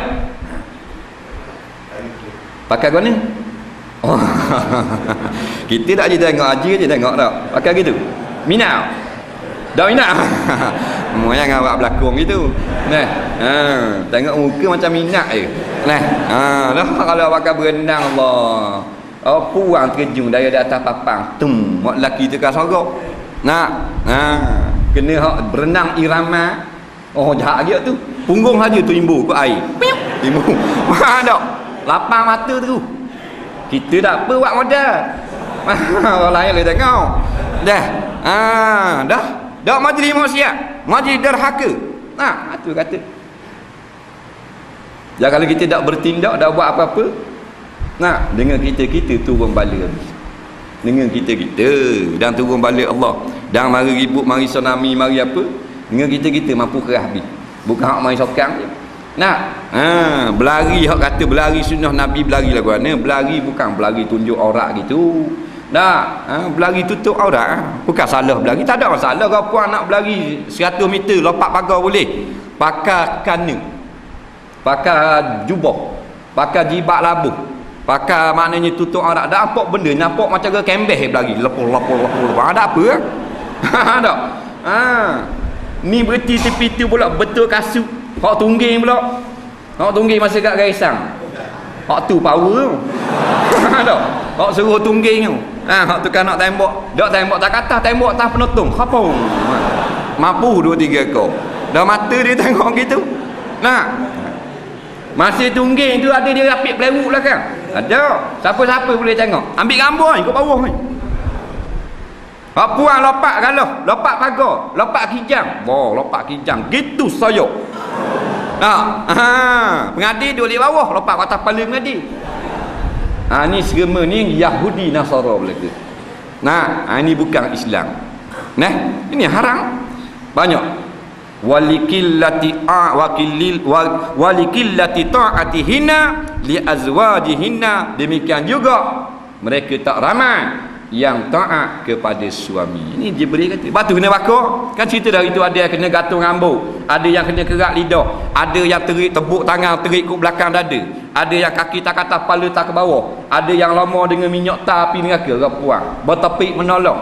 Pakai guna? Oh. Kita tak je tengok haji je tengok tak pakai gitu minat dah minat mu jangan buat berlakon gitu nah tengok muka macam minat je nah dah kalau pakai berenang Allah puang terjun dari atas papang tum mak lelaki tekan sorok nak kena hak berenang irama jahat dia tu punggung saja tu imbu ke air imbu tak lapang mata tu. Kita tak apa buat modal. Orang lain boleh tengok. Dah. Dah majlis maksiat, majlis derhaka. Tu kata. Ya kalau kita tak bertindak, tak buat apa-apa, dengan kita turun bala habis. Dengan kita dan turun bala Allah. Dan mari ribut, mari tsunami, mari apa? Dengan kita mampu kerah habis. Bukan hak mari sokang je. Berlari hak kata berlari sunnah Nabi berlari lagu mana? Berlari bukan berlari tunjuk aurat gitu. Berlari tutup aurat. Bukan salah berlari, tak ada masalah. Kalau puan nak berlari 100 meter lompat pagar boleh. Pakai kana. Pakai jubah. Pakai jibak labuh. Pakai maknanya tutup aurat. Dah apa benda nampak macam ke kembeh berlari. Lepur. Ada apa? Ada. Ni berarti tepi tu pula betul kasut. Hak tungging pula. Hak tungging masa kat garisang. Hak tu power tu. Tak. Hak suruh tungging tu. Hak tu kan nak tembak. Dak tembak tak kata tembak tak penutung. Apa? Mampu 2-3 ekor. Dah mata dia tengok gitu. Masih tungging tu ada dia rapik pelewuk belakang. Ada. Siapa-siapa boleh tengok. Ambil gambar ni kat bawah ni. Hak puang lompat galah, lompat pagar, lompat kijang. Lompat kijang gitu sayok. Pengadil duduk di bawah, lompat ke atas kepala pengadil. Ni serema ni Yahudi Nasara belaka. Ini bukan Islam. Ini haram. Banyak. Walikillati ta'atihinna li azwajihinna. Demikian juga mereka tak ramai yang taat kepada suami. Ini Jibril kata. Batu kena bakar. Kan cerita dari itu ada yang kena gantung rambut, ada yang kena kerak lidah, ada yang terik tebuk tangan, terik ke belakang dada, ada yang kaki tak atas, kepala tak ke bawah, ada yang lama dengan minyak tar api neraka puang, bertepik menolong.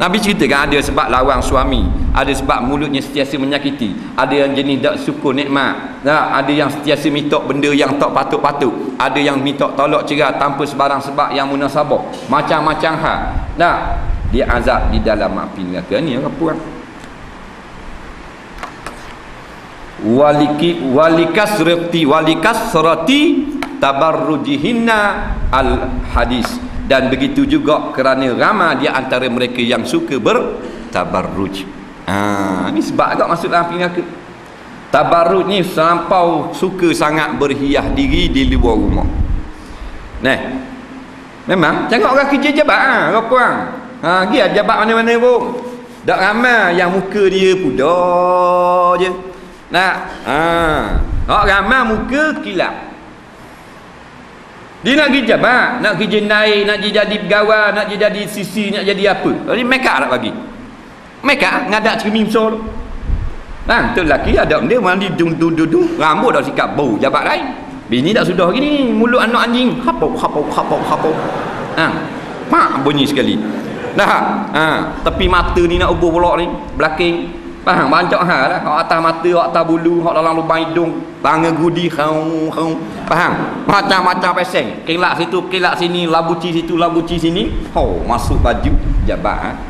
Nabi ceritakan ada sebab lawan suami, ada sebab mulutnya sentiasa menyakiti, ada yang jenis tak syukur nikmat, ada yang sentiasa minta benda yang tak patut-patut, ada yang minta tolak cerai tanpa sebarang sebab yang munasabah, macam-macam hal. Dia azab di dalam api neraka. Ni apa puan? Walikasrati tabarrujihinna al hadis. Dan begitu juga kerana ramai di antara mereka yang suka bertabarruj. Ni sebab agak masuk dalam api neraka. Tabarruj ni selampau suka sangat berhias diri di luar rumah. Memang tengok orang kerja jabat apa puang. Dia jabat mana-mana pun. Tak ramai yang muka dia pudar je. Ramai muka kilap. Dia nak pergi jabat, nak kerja naik, nak jadi pegawai, nak jadi sisi, nak jadi apa. Jadi make up nak bagi. Make up ngadak cermin besar tu. Tu lelaki ada dia mandi dung, rambut dah sikap bau jabat lain. Bini tak sudah gini, mulut anak anjing hapau. Mak bunyi sekali. Tepi mata ni nak ubur pulak ni, belakang. Faham banyak hal lah. Hak atas mata, hak atas bulu, hak dalam lubang hidung, tangan gudi kau. Faham? Macam-macam peseng. Kelak situ, kelak sini, labuci situ, labuci sini. Masuk baju jabat.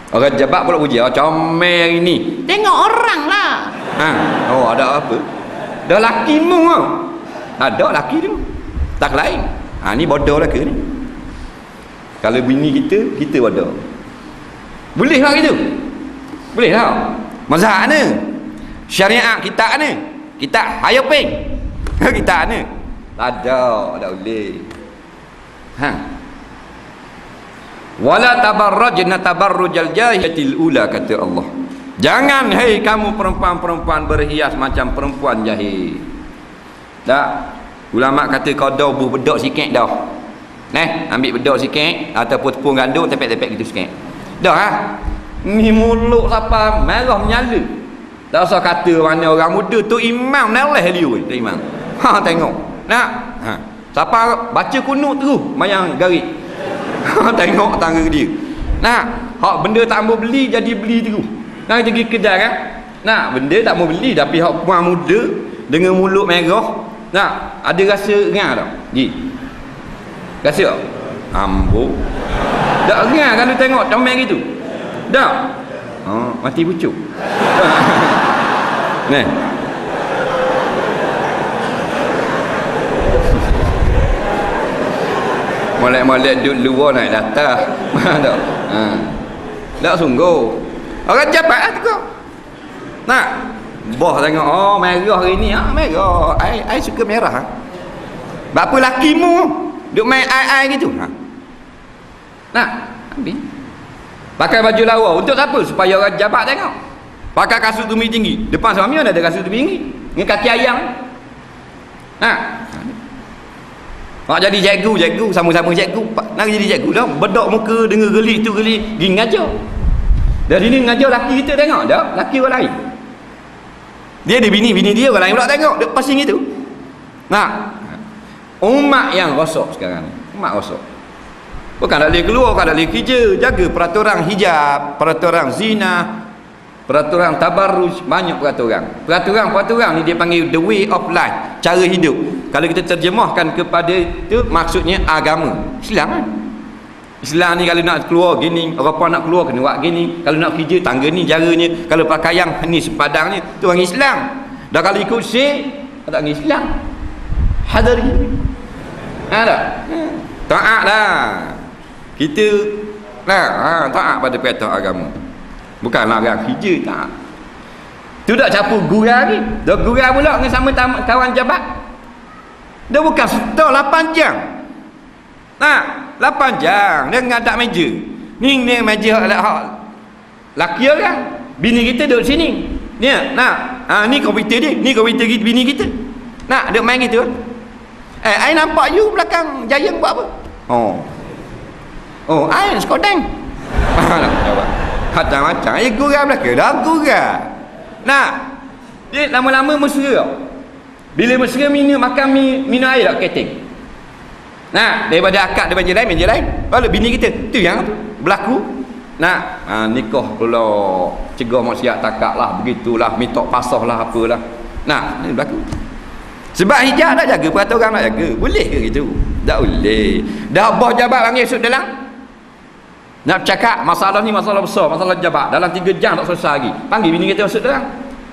Orang jabat pula puji, comel hari ni. Tengok orang lah. Ada apa? Dah laki mu tau. Ada laki tu. Tak lain. Ni bodoh lah ke ni. Kalau bini kita bodoh. Boleh lah gitu. Boleh tak? Mazhab ni, syariat kita ni, kita ayo peng. Kita ni tak boleh. Wala tabarrajna tabarrujal jahiliyatil ula, kata Allah. Jangan hei kamu perempuan-perempuan berhias macam perempuan jahil. Tak. Ulama kata kau dah buh bedok sikit dah. Ambil bedok sikit ataupun tepung gandum tepek-tepek gitu sikit. Dah ni mulut siapa merah menyala. Tak usah kata mana orang muda tu imam neleh dia tu imam. Tengok. Siapa baca kunut terus mayang garik. Tengok tangga dia. Hak benda tak mau beli jadi beli terus. Pergi kedai kan. Benda tak mau beli tapi hak puan muda dengan mulut merah. Ada rasa ngah tak? Rasa tak? Ambo. Tak ngah kalau tengok comel gitu. Dah. Mati pucuk. Molek-molek duduk luar naik datang. Tak. Tak sungguh. Orang jabat tu kau. Boh tengok merah hari ni. Merah. I suka merah. Apa lakimu duk main ai gitu. Ambil. Pakai baju lawa untuk apa? Supaya orang jabat tengok. Pakai kasut tumit tinggi. Depan suami ada kasut tumit tinggi dengan kaki ayam. Nak jadi cikgu sama-sama cikgu. Nak jadi cikgu dah. Bedok muka dengan gelik tu gelik. Pergi ngajar. Dari ni ngajar laki kita tengok dah. Laki orang lain. Dia ada bini dia orang lain pula tengok. Dia pasing itu. Umat yang rosak sekarang. Umat rosak. Bukan tak boleh keluar, bukan tak boleh kerja. Jaga peraturan hijab, peraturan zina, peraturan tabarruj. Banyak peraturan. Peraturan ni dia panggil the way of life, cara hidup. Kalau kita terjemahkan kepada itu, maksudnya agama Islam. Islam ni kalau nak keluar gini, orang nak keluar kena buat gini. Kalau nak kerja tangga ni caranya. Kalau pakaian ni sepadan ni, tu orang Islam. Dah kalau ikut syekh, tak orang Islam. Hadari. Tak? Taat lah. Kita taat pada perintah agama. Bukanlah orang kerja tak. Tu dak capu gurau ni. Dak gurau pula dengan sama kawan jabat. Dia bukan setor 8 jam. 8 jam dia ngadak meja. Ni meja hak laki orang. Bini kita duduk sini. Ni ni komputer dia, ni komputer bini kita. Nak duk main gitu. I nampak you belakang Giant buat apa? I Skodeng. Jawab. Kata macam gurau belaka. Dah gurau. Dia lama-lama mesra. Bila mesra makan minum air tak keting. Daripada akad daripada meja lain. Lalu bini kita tu yang apa? Berlaku. Nikah pula cegah maksiat takak lah, begitulah, mitok pasah lah, apalah. Ni berlaku. Sebab hijab nak jaga, peraturan nak jaga. Boleh ke gitu? Tak boleh. Dah bos jabat panggil sud dalam. Nak cakap masalah ni masalah besar, masalah jabat. Dalam 3 jam tak selesai lagi. Panggil bini kita masuk dalam.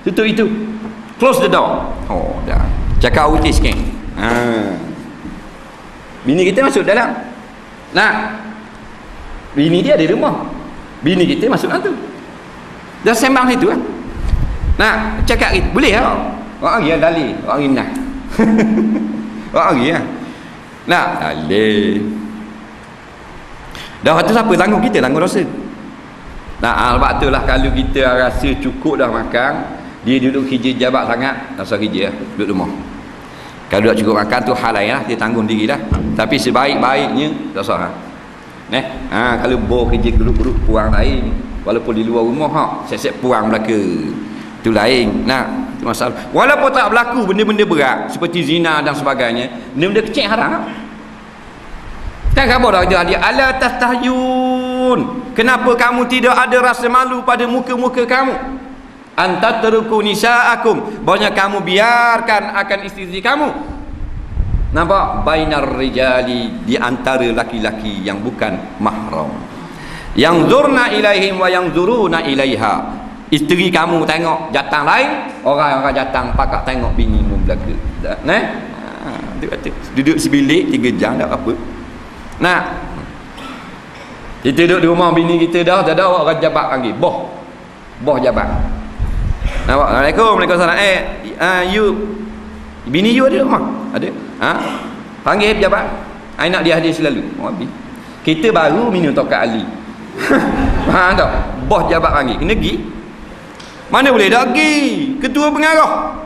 Tutup itu. Close the door. Dah. Cakap utis sikit. Bini kita masuk dalam. Bini dia ada di rumah. Bini kita masuk dalam tu. Dah sembang situ kan. Cakap gitu. Boleh tak? Orang lagi dalil. Orang lagi nak. Orang lagi lah. Dalil. Dah waktu siapa tanggung kita? Tanggung dosa. Sebab tu lah kalau kita rasa cukup dah makan, dia duduk kerja jabat sangat, tak usah kerja lah. Duduk rumah. Kalau tak cukup makan tu hal lain lah, dia tanggung diri lah. Tapi sebaik-baiknya tak usah lah. Kalau bor kerja grup-grup puang lain, walaupun di luar rumah siap-siap puang belaka, tu lain. Itu masalah. Walaupun tak berlaku benda-benda berat seperti zina dan sebagainya, benda-benda kecil haram. Kan khabar dah dia ala tastahyun, kenapa kamu tidak ada rasa malu pada muka-muka kamu? Antatruku nisaakum, banyak kamu biarkan akan isteri kamu. Nampak? Bainar rijali, di antara laki-laki yang bukan mahram. Yang zurna ilaihim wa yang zuruna ilaiha. Isteri kamu tengok jatang lain, orang-orang jatang pakak tengok bini mu belaka. Dia kata duduk sebilik 3 jam tak apa. Kita duduk di rumah bini kita dah ada orang jabat panggil boh jabat. Nampak? Assalamualaikum, waalaikumsalam. You bini you ada rumah? Ada. Panggil pejabat. I nak dia hadir selalu. Habis. Kita baru minum tokat Ali. Faham tak? Bos jabat panggil. Kena pergi. Mana boleh tak pergi? Ketua pengarah.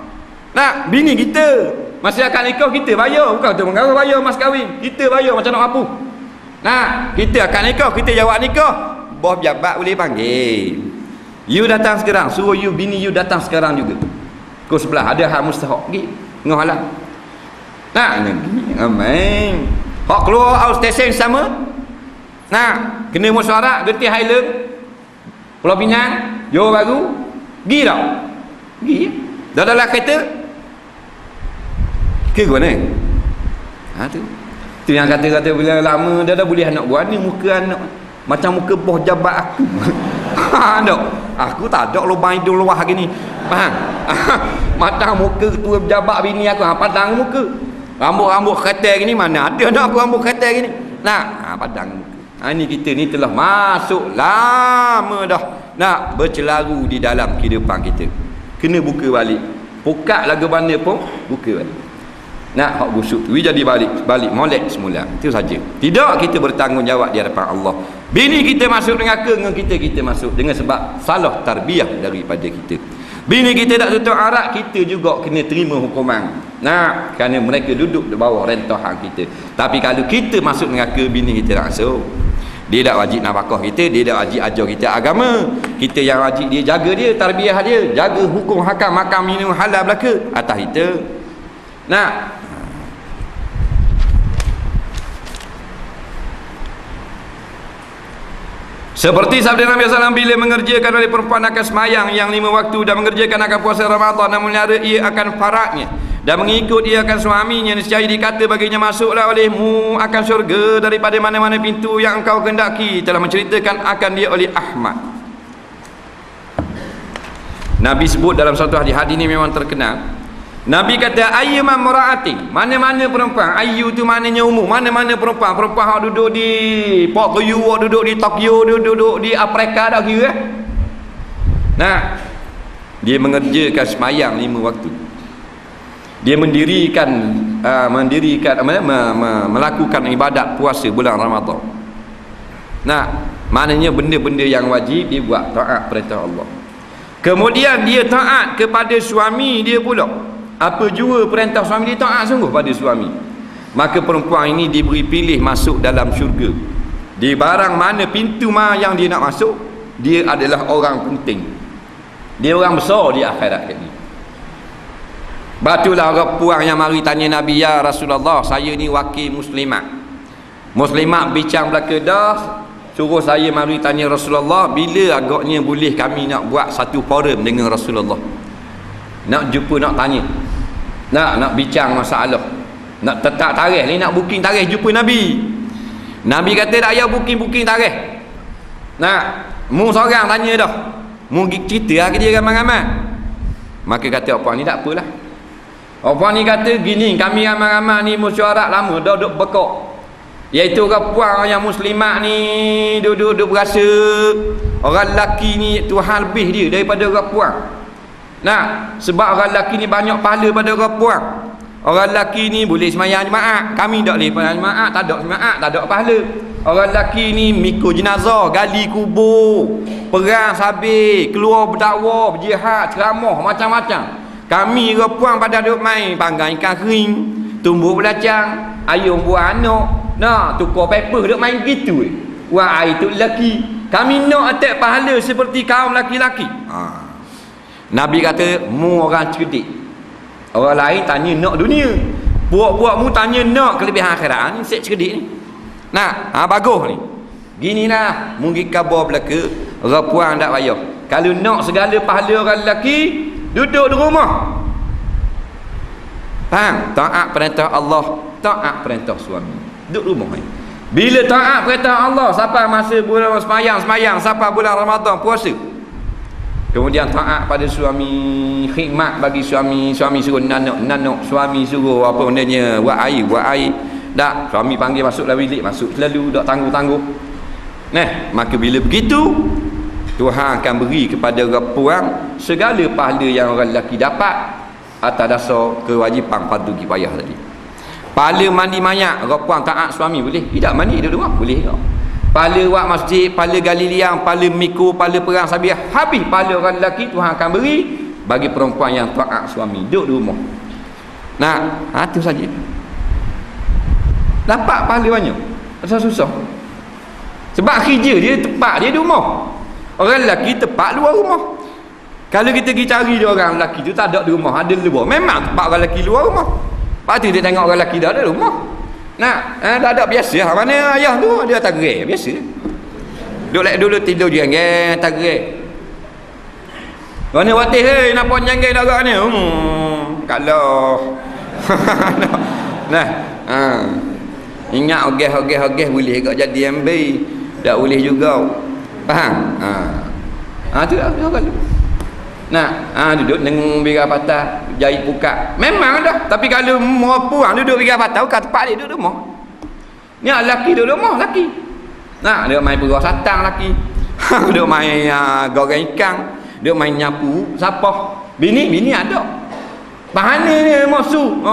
Bini kita. Masyarakat nikah kita bayar. Bukan ketua pengarah bayar mas kahwin. Kita bayar macam nak mampu. Kita akan nikah. Kita jawab nikah. Bos jabat boleh panggil. You datang sekarang. Suruh you, bini you datang sekarang juga. Kau sebelah. Ada hak mustahak. Pergi. Ngah halang. Amin. Hak keluar outstation sama. Kena mesyuarat Getih Highland, Pulau Pinang, Johor Bahru. Pergi tak? Pergi. Dah dalam kereta ke mana? Tu yang kata-kata bila lama dah boleh anak buat ni muka anak macam muka bos jabat aku. Tak. Aku tak ada lubang hidung luar hari ni. Faham? Matang muka ketua pejabat bini aku. Padang muka. Rambut-rambut kereta gini mana ada nak aku rambut kereta gini. Padang muka. Ni kita ni telah masuk lama dah nak bercelaru di dalam kehidupan kita. Kena buka balik. Pukat lagu mana pun buka balik. Hak busuk tu jadi balik molek semula. Itu saja. Tidak kita bertanggungjawab di hadapan Allah. Bini kita masuk neraka dengan kita masuk dengan sebab salah tarbiyah daripada kita. Bini kita tak tutup aurat, kita juga kena terima hukuman. Kerana mereka duduk di bawah rentahan kita. Tapi kalau kita masuk neraka, bini kita tak masuk. Dia tak wajib nafkah kita, dia tak wajib ajar kita agama. Kita yang wajib dia jaga dia, tarbiyah dia, jaga hukum hakam makan minum halal belaka atas kita. Seperti sabda Nabi SAW, bila mengerjakan oleh perempuan akan semayang yang 5 waktu dan mengerjakan akan puasa Ramadan dan memelihara ia akan faradnya dan mengikut ia akan suaminya, nescaya dikata baginya masuklah olehmu akan syurga daripada mana-mana pintu yang engkau kehendaki. Telah menceritakan akan dia oleh Ahmad. Nabi sebut dalam satu hadis ini memang terkenal. Nabi kata ayyuma mar'atin, mana-mana perempuan, ayyu tu maknanya umum, mana-mana perempuan hak duduk di Port Toyo, duduk di Tokyo, duduk di Afrika dah kira. Nah, dia mengerjakan sembahyang 5 waktu. Dia melakukan ibadat puasa bulan Ramadan. Nah, maknanya benda-benda yang wajib dia buat, taat perintah Allah. Kemudian dia taat kepada suami dia pula. Apa jua perintah suami dia, taat sungguh pada suami. Maka perempuan ini diberi pilih masuk dalam syurga. Di barang mana pintu yang dia nak masuk, dia adalah orang penting. Dia orang besar di akhirat ni. Batulah orang puang yang mari tanya Nabi, ya Rasulullah, saya ni wakil muslimat. Muslimat bincang belaka dah, suruh saya mari tanya Rasulullah, bila agaknya boleh kami nak buat satu forum dengan Rasulullah, nak jumpa, nak tanya, nak bincang masalah, nak tetap tarikh ni, nak booking tarikh jumpa Nabi. Nabi kata tak payah booking tarikh. Nak mu seorang tanya dah, mu cerita lah ke dia ramai-ramai. Maka kata apa ni, tak apalah. Apa ni kata gini, kami ramai-ramai ni mesyuarat lama dah duduk bekok, iaitu orang puang yang muslimat ni duduk berasa orang lelaki ni Tuhan lebih dia daripada orang puang. Nah, sebab orang lelaki ni banyak pahala pada orang puang. Orang lelaki ni boleh sembahyang jemaah, kami tak boleh sembahyang jemaah, tak ada jemaah, tak ada pahala. Orang lelaki ni mikul jenazah, gali kubur, perang sabit, keluar berdakwah, berjihad, ceramah, macam-macam. Kami orang puang pada duk main panggang ikan kering, tumbuk belacang, ayam buah anak, nah tukar paper duk main gitu. Wah, itu lelaki. Kami nak atak pahala seperti kaum lelaki-lelaki. Nabi kata, mu orang cerdik. Orang lain tanya nak dunia, buat-buat mu tanya nak kelebihan akhirat. Ni set cerdik ni. Nah, bagus ni. Ginilah, mungkin khabar belaka, orang puang tak payah. Kalau nak segala pahala orang lelaki, duduk di rumah. Faham? Taat perintah Allah, taat perintah suami. Duduk rumah ni. Bila taat perintah Allah, sampai masa bulan sembahyang, sampai bulan Ramadan puasa. Kemudian taat pada suami, khidmat bagi suami suruh nanok, suami suruh apa bendanya, buat air. Tak, suami panggil masuk dalam bilik, masuk selalu, tak tangguh-tangguh. Nah, maka bila begitu, Tuhan akan beri kepada orang puang segala pahala yang orang lelaki dapat atas dasar kewajipan fardu kifayah tadi. Pahala mandi mayat, orang puang taat suami boleh, tidak mandi duduk rumah boleh tak? Pahala buat masjid, pahala gali liang, pahala mikul, pahala perang sabit, habis pahala orang lelaki Tuhan akan beri bagi perempuan yang taat suami, duduk di rumah. Nah, itu saja. Dapat pahala banyak, susah-susah. Sebab kerja dia tepat dia di rumah. Orang lelaki tepat luar rumah. Kalau kita pergi cari dia orang lelaki tu tak ada di rumah, ada luar, memang tepat orang lelaki luar rumah. Lepas tu dia tengok orang lelaki dah ada di rumah. Nah, dah ada biasa. Mana ayah tu dia tak gerai, biasa. Dulu tidur je geng tak gerai. Mana watih hei, napa jangan dak ni? Kalau nah, ingat ogeh boleh agak jadi MB, tak boleh juga. Faham? Tu dah kalau. Nah, duduk dengan bira patah, jahit buka. Memang dah, tapi kalau mau puang duduk bira patah, bukan tempat dia duduk rumah. Ni lelaki duduk rumah, lelaki. Nah, dia main perah satang lelaki. Duduk main goreng ikan, duduk main nyapu, sapah. Bini ada. Bahana ni mosu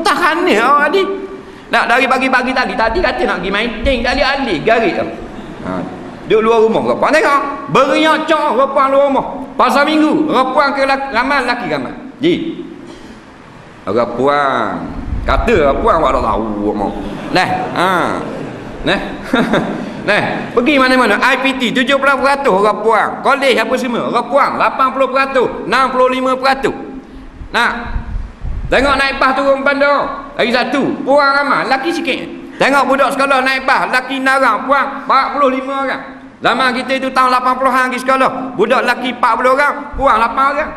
tahan ni tadi. Nak dari pagi-pagi tadi kata nak pergi main ting, alih-alih garit tu. Duduk luar rumah berapa tengok beriak cok berapa luar rumah pasal minggu berapa ke ramai lelaki ramai ji orang puang kata orang puang awak tak tahu mau nah pergi mana-mana IPT 70% orang puang kolej apa semua orang puang 80% 65%. Nah, tengok naik bas turun bandar hari satu puang ramai lelaki sikit. Tengok budak sekolah naik bas, lelaki narang puang 45 orang. Zaman kita itu tahun 80-an pergi sekolah, budak lelaki 40 orang, puang 8 orang.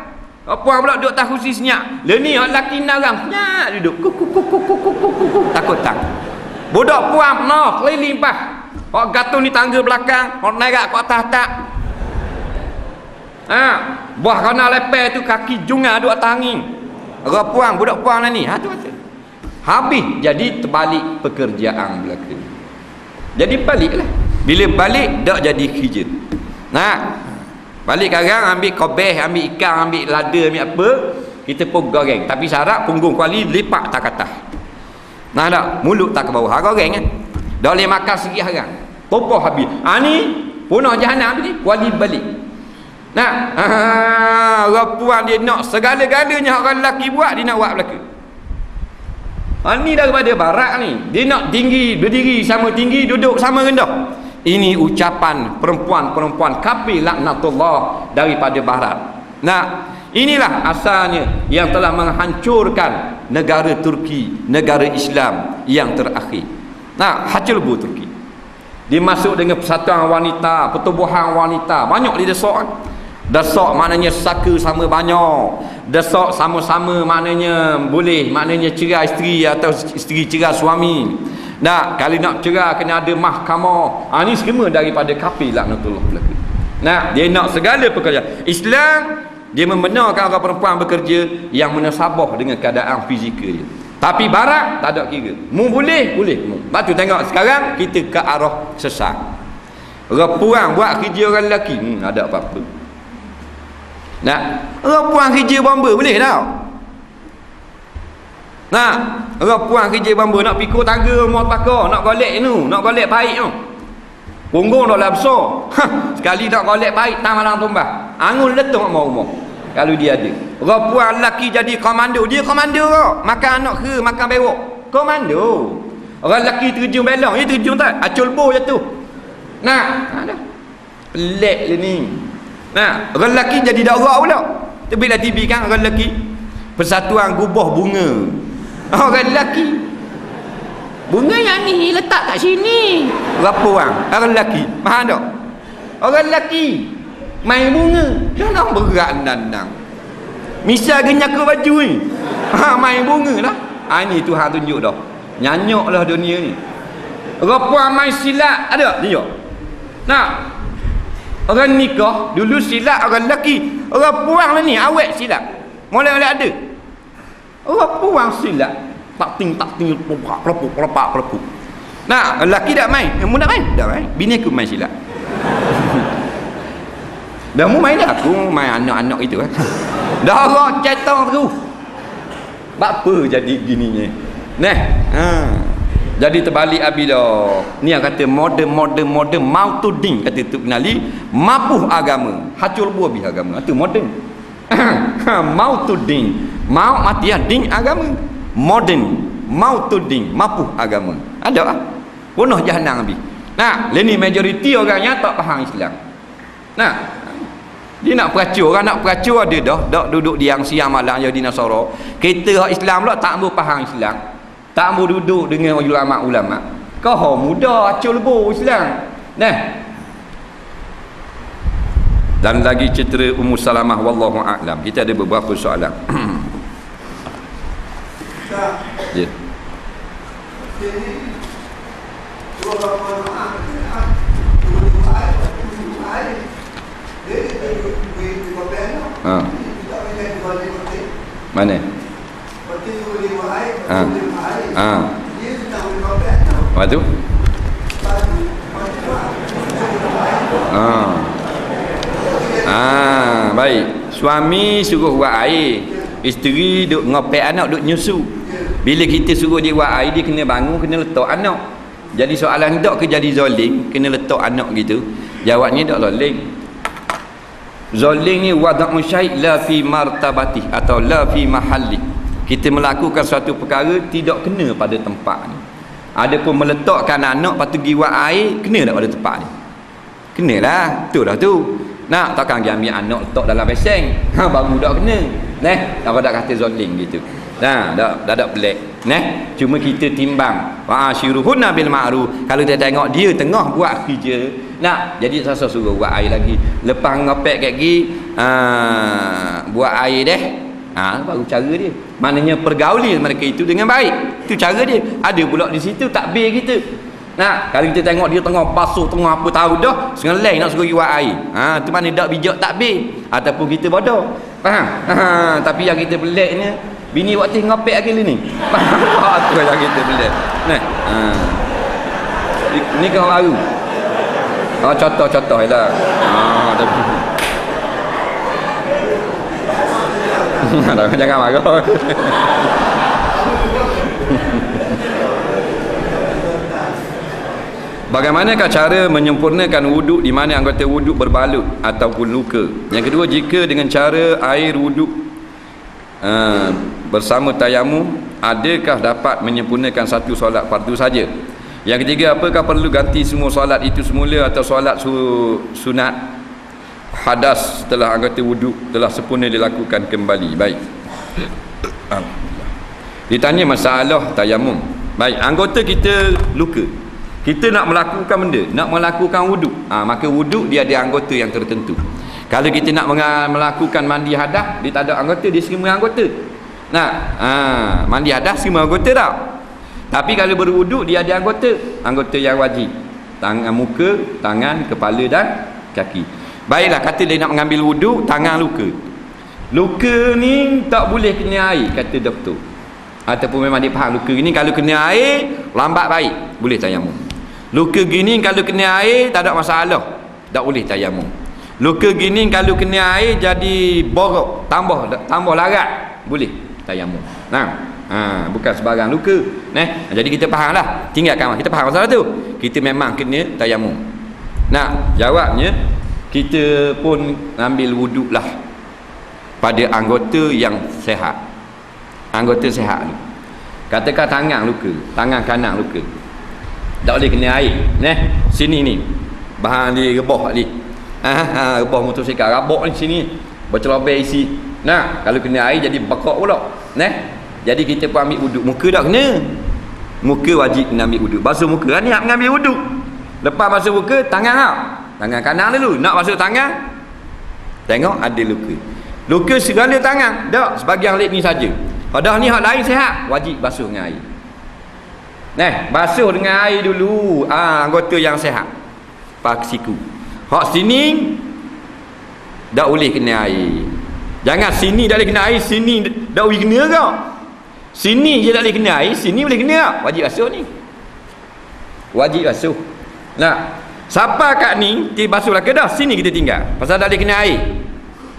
Puang pula duduk tak kursi senyap. Lah ni lelaki narang, senyap duduk. Takut tak. Budak puang penuh keliling bas. Hok gatung di tangga belakang, hok naik ke atas tak. Buah kana lepeh tu kaki junga duk atas angin. Orang puang, budak puang lah ni. Tu kata. Habis jadi terbalik pekerjaan belaka. Jadi baliklah. Bila balik dak jadi kerja. Nah, balik sekarang ambil kobeh, ambil ikan, ambil lada, ambil apa, kita pun goreng. Tapi syarat punggung kuali lipat tak kata. Nah tak, mulut tak ke bawah. Goreng kan. Dah boleh makan sikit harang. Topoh habis. Ni punah jahanam ni, kuali balik. Nah, orang puan dia nak segala-galanya orang lelaki buat, dia nak buat belaka. Ni daripada barat ni. Dia nak tinggi, berdiri sama tinggi, duduk sama rendah. Ini ucapan perempuan-perempuan kafir laknatullah daripada barat. Nah, inilah asalnya yang telah menghancurkan negara Turki, negara Islam yang terakhir. Nah, hancur lebu Turki. Dia masuk dengan persatuan wanita, pertubuhan wanita. Banyak dia desak kan? Desak maknanya saka sama banyak. Desak sama-sama maknanya boleh, maknanya cerai isteri atau isteri cerai suami. Nah, kalau nak cerai kena ada mahkamah. Ni semua daripada kafir laknatullah belaka. Nah, dia nak segala pekerjaan. Islam dia membenarkan orang perempuan bekerja yang menasabah dengan keadaan fizikal dia. Tapi barat tak ada kira. Mu boleh. Lepas tu tengok sekarang kita ke arah sesat. Orang puang buat kerja orang lelaki, ada apa-apa. Nah, orang puang kerja bomba boleh tak? Nah, orang puang kerja bomba nak pikul tangga rumah pakar, nak golek tu, nak golek baik tu. Punggung dah lah besar. Sekali nak golek baik tang malang tumbah. Angun letung mak rumah. Kalau dia ada. Orang puang lelaki jadi komando, dia komando kau. Makan anak ke, makan bewok. Komando. Orang lelaki terjun belong, dia terjun tak? Acul bo jatuh. Nah, ada. Pelik le ni. Nah, orang lelaki jadi darah pula. Terbitlah TV kan orang lelaki. Persatuan Gubah Bunga. Orang lelaki. Bunga yang ni letak kat sini. Berapa orang? Orang lelaki. Faham tak? Orang lelaki main bunga. Jangan berat nandang. Misal genyak ke baju ni. Main bunga lah. Ni Tuhan tunjuk dah. Nyanyok lah dunia ni. Orang puan main silat. Ada? Tunjuk. Nah, orang nikah dulu silat orang lelaki. Orang puang lah ni awet silat. Mulai-mulai ada. Orang puang silat tak ting kelepuk. Nah, lelaki tak main. Kamu nak main? Tak main. Bini aku main silat. Dah mu main dah. Aku main anak-anak itu kan. Dah orang cetong terus. Apa jadi gininya? Nah, jadi terbalik abila. Ni yang kata modern mau tu ding kata tu kenali mapuh agama. Hacul buah bi agama. Tu modern. Mau tu ding. Mau mati ding agama. Modern mau tu ding mapuh agama. Ada ah. Punah jahanam habis. Nah, leni majoriti orangnya tak faham Islam. Nah, dia nak peracur, orang nak peracur ada dah, dak duduk diang siang malam jadi Nasara. Kita hak Islam pula tak mau faham Islam. Tak mau duduk dengan ulama-ulama. Kau muda acur lebu Islam. Nah. Dan lagi cerita Ummu Salamah wallahu a'lam. Kita ada beberapa soalan. Ya. Mana? Apa tu? Baik. Suami suruh buat air, isteri duk ngopek anak, duk nyusu. Bila kita suruh dia buat air, dia kena bangun, kena letak anak. Jadi soalan tak ke jadi zalim, kena letak anak gitu. Jawabnya tak zalim. Zalim ni wada'u syai' la fi martabati atau la fi mahalli. Kita melakukan suatu perkara tidak kena pada tempat ni. Adapun meletakkan anak lepas tu pergi buat air, kena tak pada tempat ni? Kenalah, tu dah tu. Nak takkan dia ambil anak letak dalam beseng. Baru tak kena. Neh, tak ada kata zalim gitu. Nah, dah pelik. Neh, cuma kita timbang. Wa ashiruhunna bil ma'ruf. Kalau dia tengok dia tengah buat kerja, nak jadi sasa suruh buat air lagi. Lepas ngopek kat gigi, buat air deh. Baru cara dia. Maknanya pergaulan mereka itu dengan baik. Itu cara dia. Ada pula di situ takbir kita. Nah, kalau kita tengok dia tengah basuh, tengah apa tahu dah, sengelai nak suruh buat air. Tu mana dak bijak takbir ataupun kita bodoh. Faham? Tapi yang kita peliknya Bini waktu ngopek lagi ni. Apa yang kita boleh. Nah. Ni kau baru. Contoh-contoh lah. Jangan marah. Bagaimanakah cara menyempurnakan wuduk di mana anggota wuduk berbalut ataupun luka? Yang kedua, jika dengan cara air wuduk bersama tayamum, adakah dapat menyempurnakan satu solat fardu saja? Yang ketiga, apakah perlu ganti semua solat itu semula atau solat sunat hadas setelah anggota wuduk telah sempurna dilakukan kembali? Baik. Ditanya masalah tayamum. Baik, anggota kita luka. Kita nak melakukan benda, nak melakukan wuduk, maka wuduk dia ada anggota yang tertentu. Kalau kita nak melakukan mandi hadas, dia tak ada anggota, dia semua anggota. Mandi hadas semua anggota tak? Tapi kalau berwuduk dia ada anggota yang wajib. Tangan, muka, tangan, kepala dan kaki. Baiklah, kata dia nak mengambil wuduk, tangan luka. Luka ni tak boleh kena air, kata doktor. Ataupun memang dia faham luka ni kalau kena air lambat baik, boleh tayamum. Luka gini kalau kena air tak ada masalah, tak boleh tayamum. Luka gini kalau kena air jadi borok, tambah larat, boleh tayamum. Bukan sebarang luka. Jadi kita fahamlah. Tinggalkan kita faham masalah tu. Kita memang kena tayamum. Jawabnya kita pun ambil wuduklah pada anggota yang sehat. Anggota sehat ni. Katakan tangan luka, tangan kanan luka. Tak boleh kena air. Sini ni. Bahan dia rebah ni. Rebah motosikal rabak ni sini. Bercelobek isi. Kalau kena air jadi bakar pula. Jadi kita pun ambil wuduk. Muka tak kena. Muka wajib kena ambil wuduk. Basuh muka ni nak mengambil wuduk. Lepas basuh muka, tangan tak? Tangan kanan dulu. Nak basuh tangan, tengok ada luka. Luka segala tangan. Tak, sebagian lip ni saja. Padahal ni hak lain sihat, wajib basuh dengan air. Basuh dengan air dulu anggota yang sihat. Pak siku. Hak sini tak boleh kena air. Jangan sini tak boleh kena air, sini tak boleh kena ke? Sini je tak boleh kena air, sini boleh kena tak? Wajib basuh ni. Wajib basuh. Siapa kat ni kita basuh lah ke dah, sini kita tinggal. Pasal tak boleh kena air.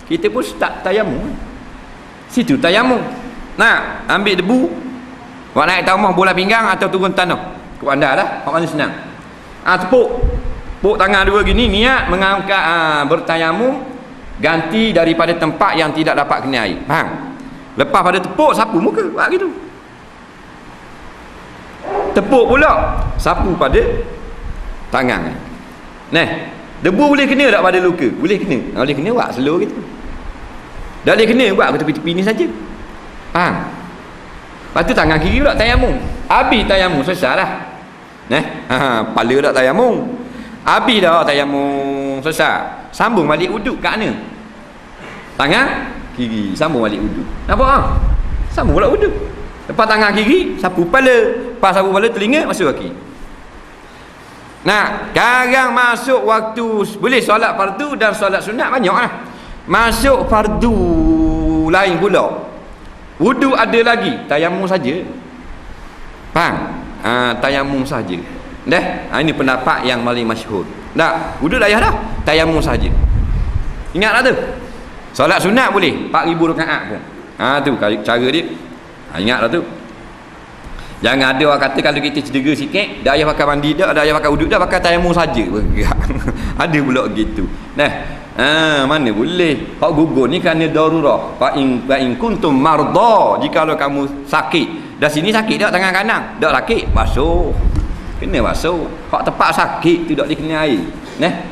Kita pun start tayamum. Situ tayamum. Ambil debu, buat naik tamah bola pinggang atau turun tanah. Kau anda lah, hak mana senang. Tepuk tangan dua gini, niat mengangkat bertayamum, ganti daripada tempat yang tidak dapat kena air. Faham? Lepas pada tepuk, sapu muka, buat gitu. Tepuk pula, sapu pada tangan. Debu boleh kena tak pada luka? Boleh kena. Boleh kena buat slow gitu. Tak boleh kena buat ke tepi-tepi ni saja. Lepas tu tangan kiri pula tayamum. Habis tayamum selesai lah. Kepala tak tayamum. Habis dah tayamum selesai. Sambung balik wuduk kat mana? Tangan kiri sambung balik wuduk. Nampak sambung pula wuduk. Lepas tangan kiri sapu kepala. Lepas sapu kepala, telinga masuk kaki. Sekarang masuk waktu boleh solat fardu dan solat sunat banyak lah. Masuk fardu lain pula. Wuduk ada lagi, tayamum saja. Faham? Tayamum saja. Ini pendapat yang paling masyhur. Wuduk dah dah, tayamum saja. Ingatlah tu. Solat sunat boleh 4000 rakaat pun. Tu cara dia. Ingatlah tu. Jangan ada orang kata kalau kita cedera sikit, dah payah pakai mandi dah, dah payah pakai wuduk dah, pakai tayamum saja. Ada pula gitu. Mana boleh. Hak gugur ni kerana darurah. Fa in kuntum marda, jikalau kamu sakit. Dah sini sakit tak tangan kanan? Tak sakit, basuh. Kena basuh. Hak tepat sakit tu tak dikena air.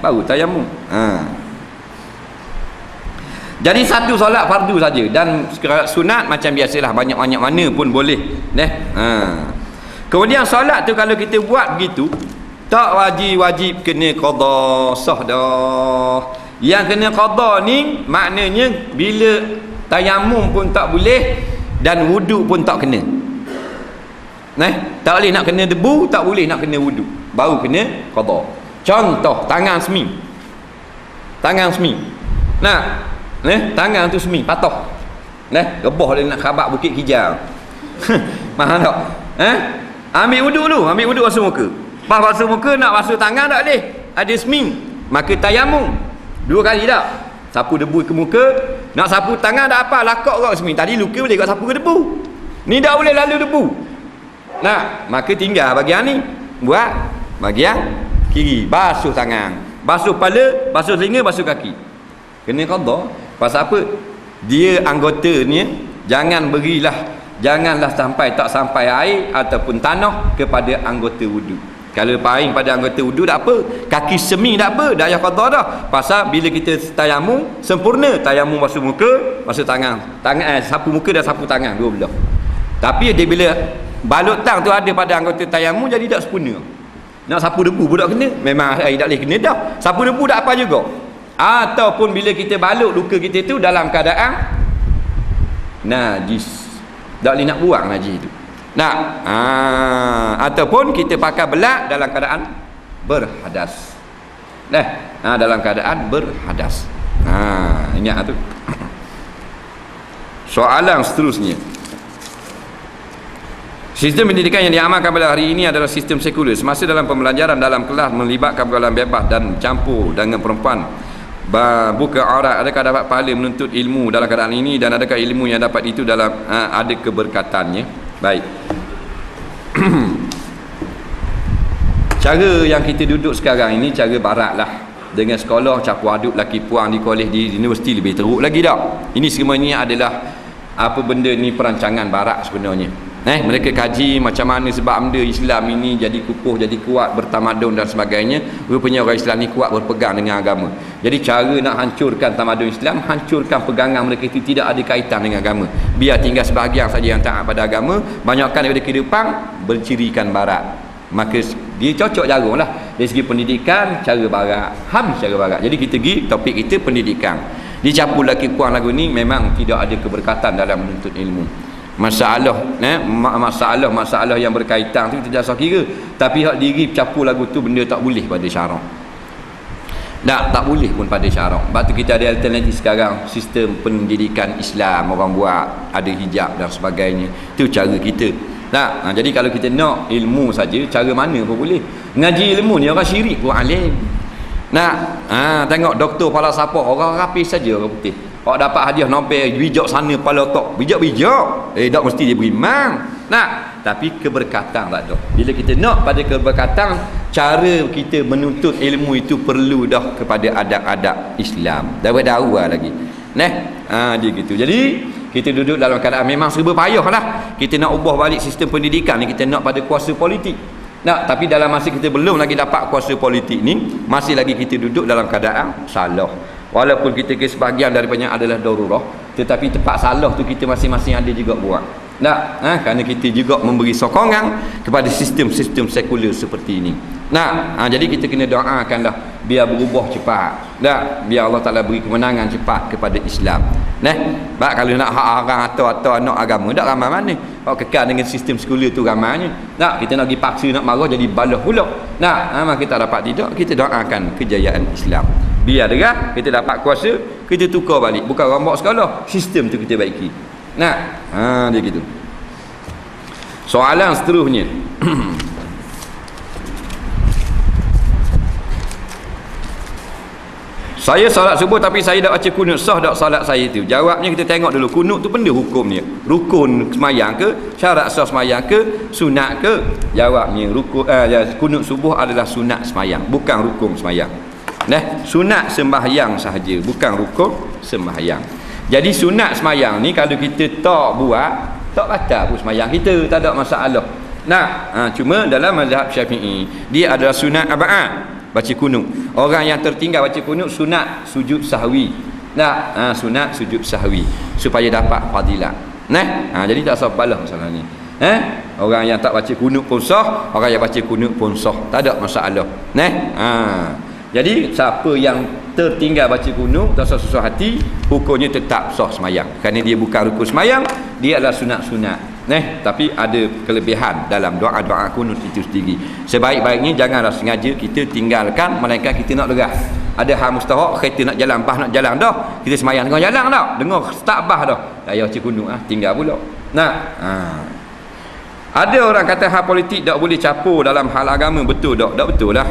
Baru tayamum. Jadi satu solat fardu saja dan sunat macam biasalah, banyak-banyak mana pun boleh. Kemudian solat tu kalau kita buat begitu, tak wajib kena qada, sah dah. Yang kena qada ni maknanya bila tayamum pun tak boleh dan wuduk pun tak kena. Tak boleh nak kena debu, tak boleh nak kena wuduk, baru kena qada. Contoh tangan semi. Tangan tu semi, patah. Rebah dia nak khabar Bukit Hijau. Faham tak? Ambil wuduk basuh muka. Pas basuh muka nak basuh tangan tak boleh. Ada seming. Maka tayamum 2 kali tak? Sapu debu ke muka, nak sapu tangan tak apa, lakak kau seming. Tadi luka boleh kau sapu ke debu. Ni tak boleh lalu debu. Maka tinggal bahagian ni. Buat bahagian kiri, basuh tangan, basuh kepala, basuh telinga, basuh kaki. Kena qada. Pasal apa? Dia anggotanya janganlah tak sampai air ataupun tanah kepada anggota wudu. Kalau paling pada anggota wudu tak apa, kaki semi tak apa, dah payah qada dah. Pasal bila kita tayamum sempurna, tayamum basuh muka, basuh tangan, sapu muka dan sapu tangan dua belah. Tapi dia bila balut tang tu ada pada anggota tayamum, jadi tak sempurna. Nak sapu debu pun tak kena, memang air tak boleh kena dah. Sapu debu tak apa juga. Ataupun bila kita balut luka kita tu dalam keadaan najis, tak boleh nak buang najis tu. Ataupun kita pakai belak dalam keadaan berhadas. Dalam keadaan berhadas. Ingat tu. Soalan seterusnya. Sistem pendidikan yang diamalkan pada hari ini adalah sistem sekular. Semasa dalam pembelajaran dalam kelas melibatkan pergaulan bebas dan campur dengan perempuan buka aurat, adakah dapat pahala menuntut ilmu dalam keadaan ini, dan adakah ilmu yang dapat itu dalam ada keberkatannya? Baik. Cara yang kita duduk sekarang ini cara barat lah, dengan sekolah campur aduk laki puang di kolej, di universiti lebih teruk lagi tak. Ini semuanya adalah apa benda ni, perancangan barat sebenarnya. Mereka kaji macam mana sebab benda Islam ini jadi kukuh, jadi kuat, bertamadun dan sebagainya. Rupanya orang Islam ni kuat berpegang dengan agama. Jadi cara nak hancurkan tamadun Islam, hancurkan pegangan mereka itu tidak ada kaitan dengan agama. Biar tinggal sebahagian saja yang taat pada agama, banyakkan daripada kehidupan bercirikan barat. Maka dia cocok jarum lah. Dari segi pendidikan, cara barat, habis cara barat. Jadi kita pergi topik kita pendidikan. Dicampur laki puang lagu ni memang tidak ada keberkatan dalam menuntut ilmu. Masalah yang berkaitan tu kita tak kira, tapi hak diri campur lagu tu benda tak boleh pada syarak. Tak boleh pun pada syarak. Sebab tu kita ada alternatif sekarang, sistem pendidikan Islam orang buat, ada hijab dan sebagainya. Itu cara kita. Jadi kalau kita nak ilmu saja, cara mana pun boleh. Ngaji ilmu ni orang syirik pun alim. Tengok doktor kepala siapa, orang rapi saja orang putih. Orang dapat hadiah Nobel, bijak sana kepala otak, bijak tak mesti dia beriman. Tapi keberkatan tak ada. Bila kita nak pada keberkatan, cara kita menuntut ilmu itu perlu dah kepada adab-adab Islam daripada awal lagi. Dia gitu. Jadi kita duduk dalam keadaan memang serba payah lah. Kita nak ubah balik sistem pendidikan ni, kita nak pada kuasa politik. Tapi dalam masa kita belum lagi dapat kuasa politik ni, masih lagi kita duduk dalam keadaan salah. Walaupun kita ke sebahagian daripadanya adalah darurah, tetapi tempat salah tu kita masing-masing ada juga buat. Kerana kita juga memberi sokongan kepada sistem-sistem sekular seperti ini. Jadi kita kena doakanlah biar berubah cepat. Biar Allah Ta'ala beri kemenangan cepat kepada Islam. Sebab kalau nak hak-hak atau anak agama, tak ramai mana. Kalau kekal dengan sistem sekular tu ramainya. Kita nak pergi paksa nak marah jadi balah pula. Maka kita dapat tidak, kita doakan kejayaan Islam. Biar dengar, kita dapat kuasa, kita tukar balik. Bukan rombak sekolah, sistem tu kita baiki. Dia gitu. Soalan seterusnya. Saya solat subuh tapi saya dah baca kunut, sah tak solat saya tu? Jawabnya kita tengok dulu, kunut tu benda hukumnya. Rukun semayang ke? Syarat sah semayang ke? Sunat ke? Jawabnya kunut subuh adalah sunat semayang, bukan rukun semayang. Sunat sembahyang sahaja, bukan rukun sembahyang. Jadi sunat semayang ni kalau kita tak buat, tak batal pun semayang kita, tak ada masalah. Cuma dalam mazhab Syafi'i, dia adalah sunat aba'ad, baca kunut. Orang yang tertinggal baca kunut sunat sujud sahwi. Sunat sujud sahwi supaya dapat fadilat. Jadi tak sah balah masalah ni. Orang yang tak baca kunut pun sah, orang yang baca kunut pun sah, tak ada masalah. Jadi siapa yang tertinggal baca kunut tak sah susah hati, hukumnya tetap sah semayang. Kerana dia bukan rukun semayang, dia adalah sunat-sunat. Tapi ada kelebihan dalam doa-doa kunut itu sendiri. Sebaik-baiknya janganlah sengaja kita tinggalkan, melainkan kita nak derah. Ada hal mustahak, kereta nak jalan, bas nak jalan dah, kita semayang tengah jalan dah, dengar start bas dah, ayah cikunduk tinggal pula. Nah, ada orang kata hal politik tak boleh campur dalam hal agama. Betul tak? Tak betul lah.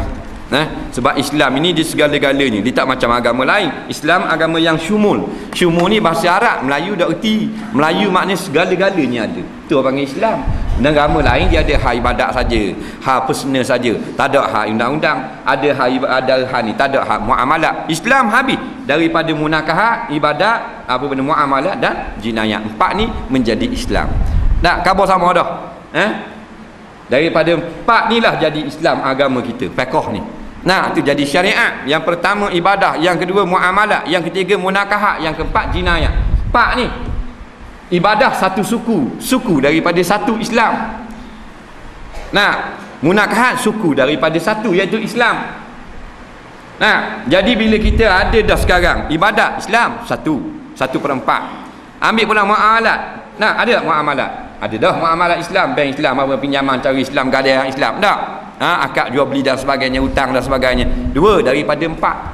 Sebab Islam ini di segala-galanya, dia tak macam agama lain. Islam agama yang syumul. Syumul ni bahasa Arab, Melayu tak erti. Melayu maknanya segala-galanya ada. Tu orang panggil Islam. Dan agama lain dia ada hal ibadat saja, hal personal saja, tak ada hal undang-undang. Ada hal ni, tak ada hal muamalat. Islam habis daripada munakahat, ibadat, apa benda muamalat dan jinayat. 4 ni menjadi Islam. Tak khabar sama dah. Daripada 4 ni lah jadi Islam agama kita, fiqh ni. Nah, itu jadi syariat. Yang pertama ibadah, yang kedua muamalat, yang ketiga munakahat, yang keempat jinayat. 4 ni. Ibadah satu suku daripada satu Islam. Nah, munakahat suku daripada satu iaitu Islam. Nah, jadi bila kita ada dah sekarang ibadat Islam 1/4. Ambil pula muamalat. Nah, ada tak muamalat? Ada dah muamalat Islam, bank Islam, apa pinjaman cara Islam, gadaian Islam. Tak? Akad jual beli dan sebagainya, hutang dan sebagainya. 2 daripada 4.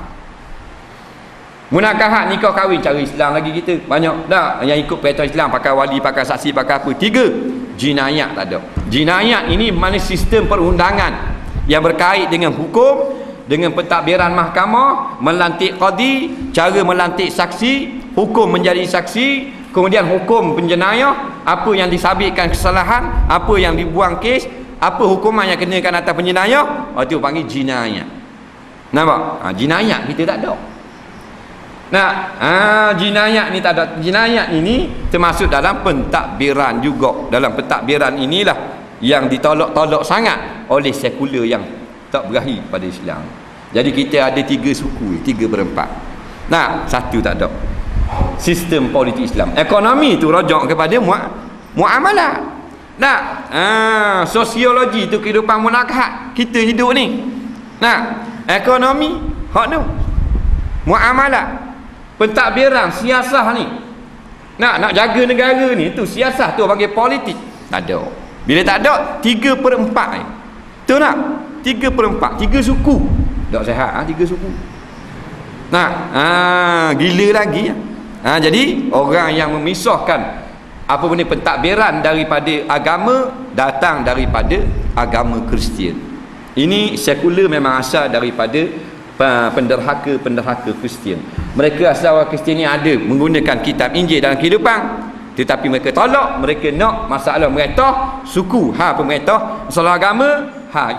Munakahat, nikah kahwin cara Islam lagi kita. Banyak tak yang ikut peraturan Islam, pakai wali, pakai saksi, pakai apa. 3 jinayat tak ada. Jinayat ini mana sistem perundangan yang berkait dengan hukum, dengan pentadbiran mahkamah, melantik qadi, cara melantik saksi, hukum menjadi saksi, kemudian hukum penjenayah, apa yang disabitkan kesalahan, apa yang dibuang kes, apa hukuman yang kenakan atas penjenayah, itu panggil jinayat. Nampak? Jinayat kita tak ada. Nah, jinayat ni tak ada. Jinayat ini termasuk dalam pentadbiran juga. Dalam pentadbiran inilah yang ditolak-tolak sangat oleh sekular yang tak berahi pada Islam. Jadi kita ada 3 suku, 3/4. Nah, 1 tak ada. Sistem politik Islam. Ekonomi tu rujuk kepada muamalah. Nah, sosiologi tu kehidupan munakahat kita hidup ni. Nah, ekonomi hak tu. Muamalah, pentadbiran, siasah ni. Nak jaga negara ni, tu siasah tu panggil politik. Tak ada. Bila tak ada 3/4 ni. Tu nak 3/4, 3 suku. Tak sihat 3 suku. Nah, gila lagi. Jadi orang yang memisahkan apa benda pentadbiran daripada agama datang daripada agama Kristian. Ini sekular memang asal daripada penderhaka Kristian. Mereka asal orang Kristian ni ada menggunakan kitab Injil dalam kehidupan, tetapi mereka tolak, mereka nak masalah mereka suku, pemerintah, masalah agama,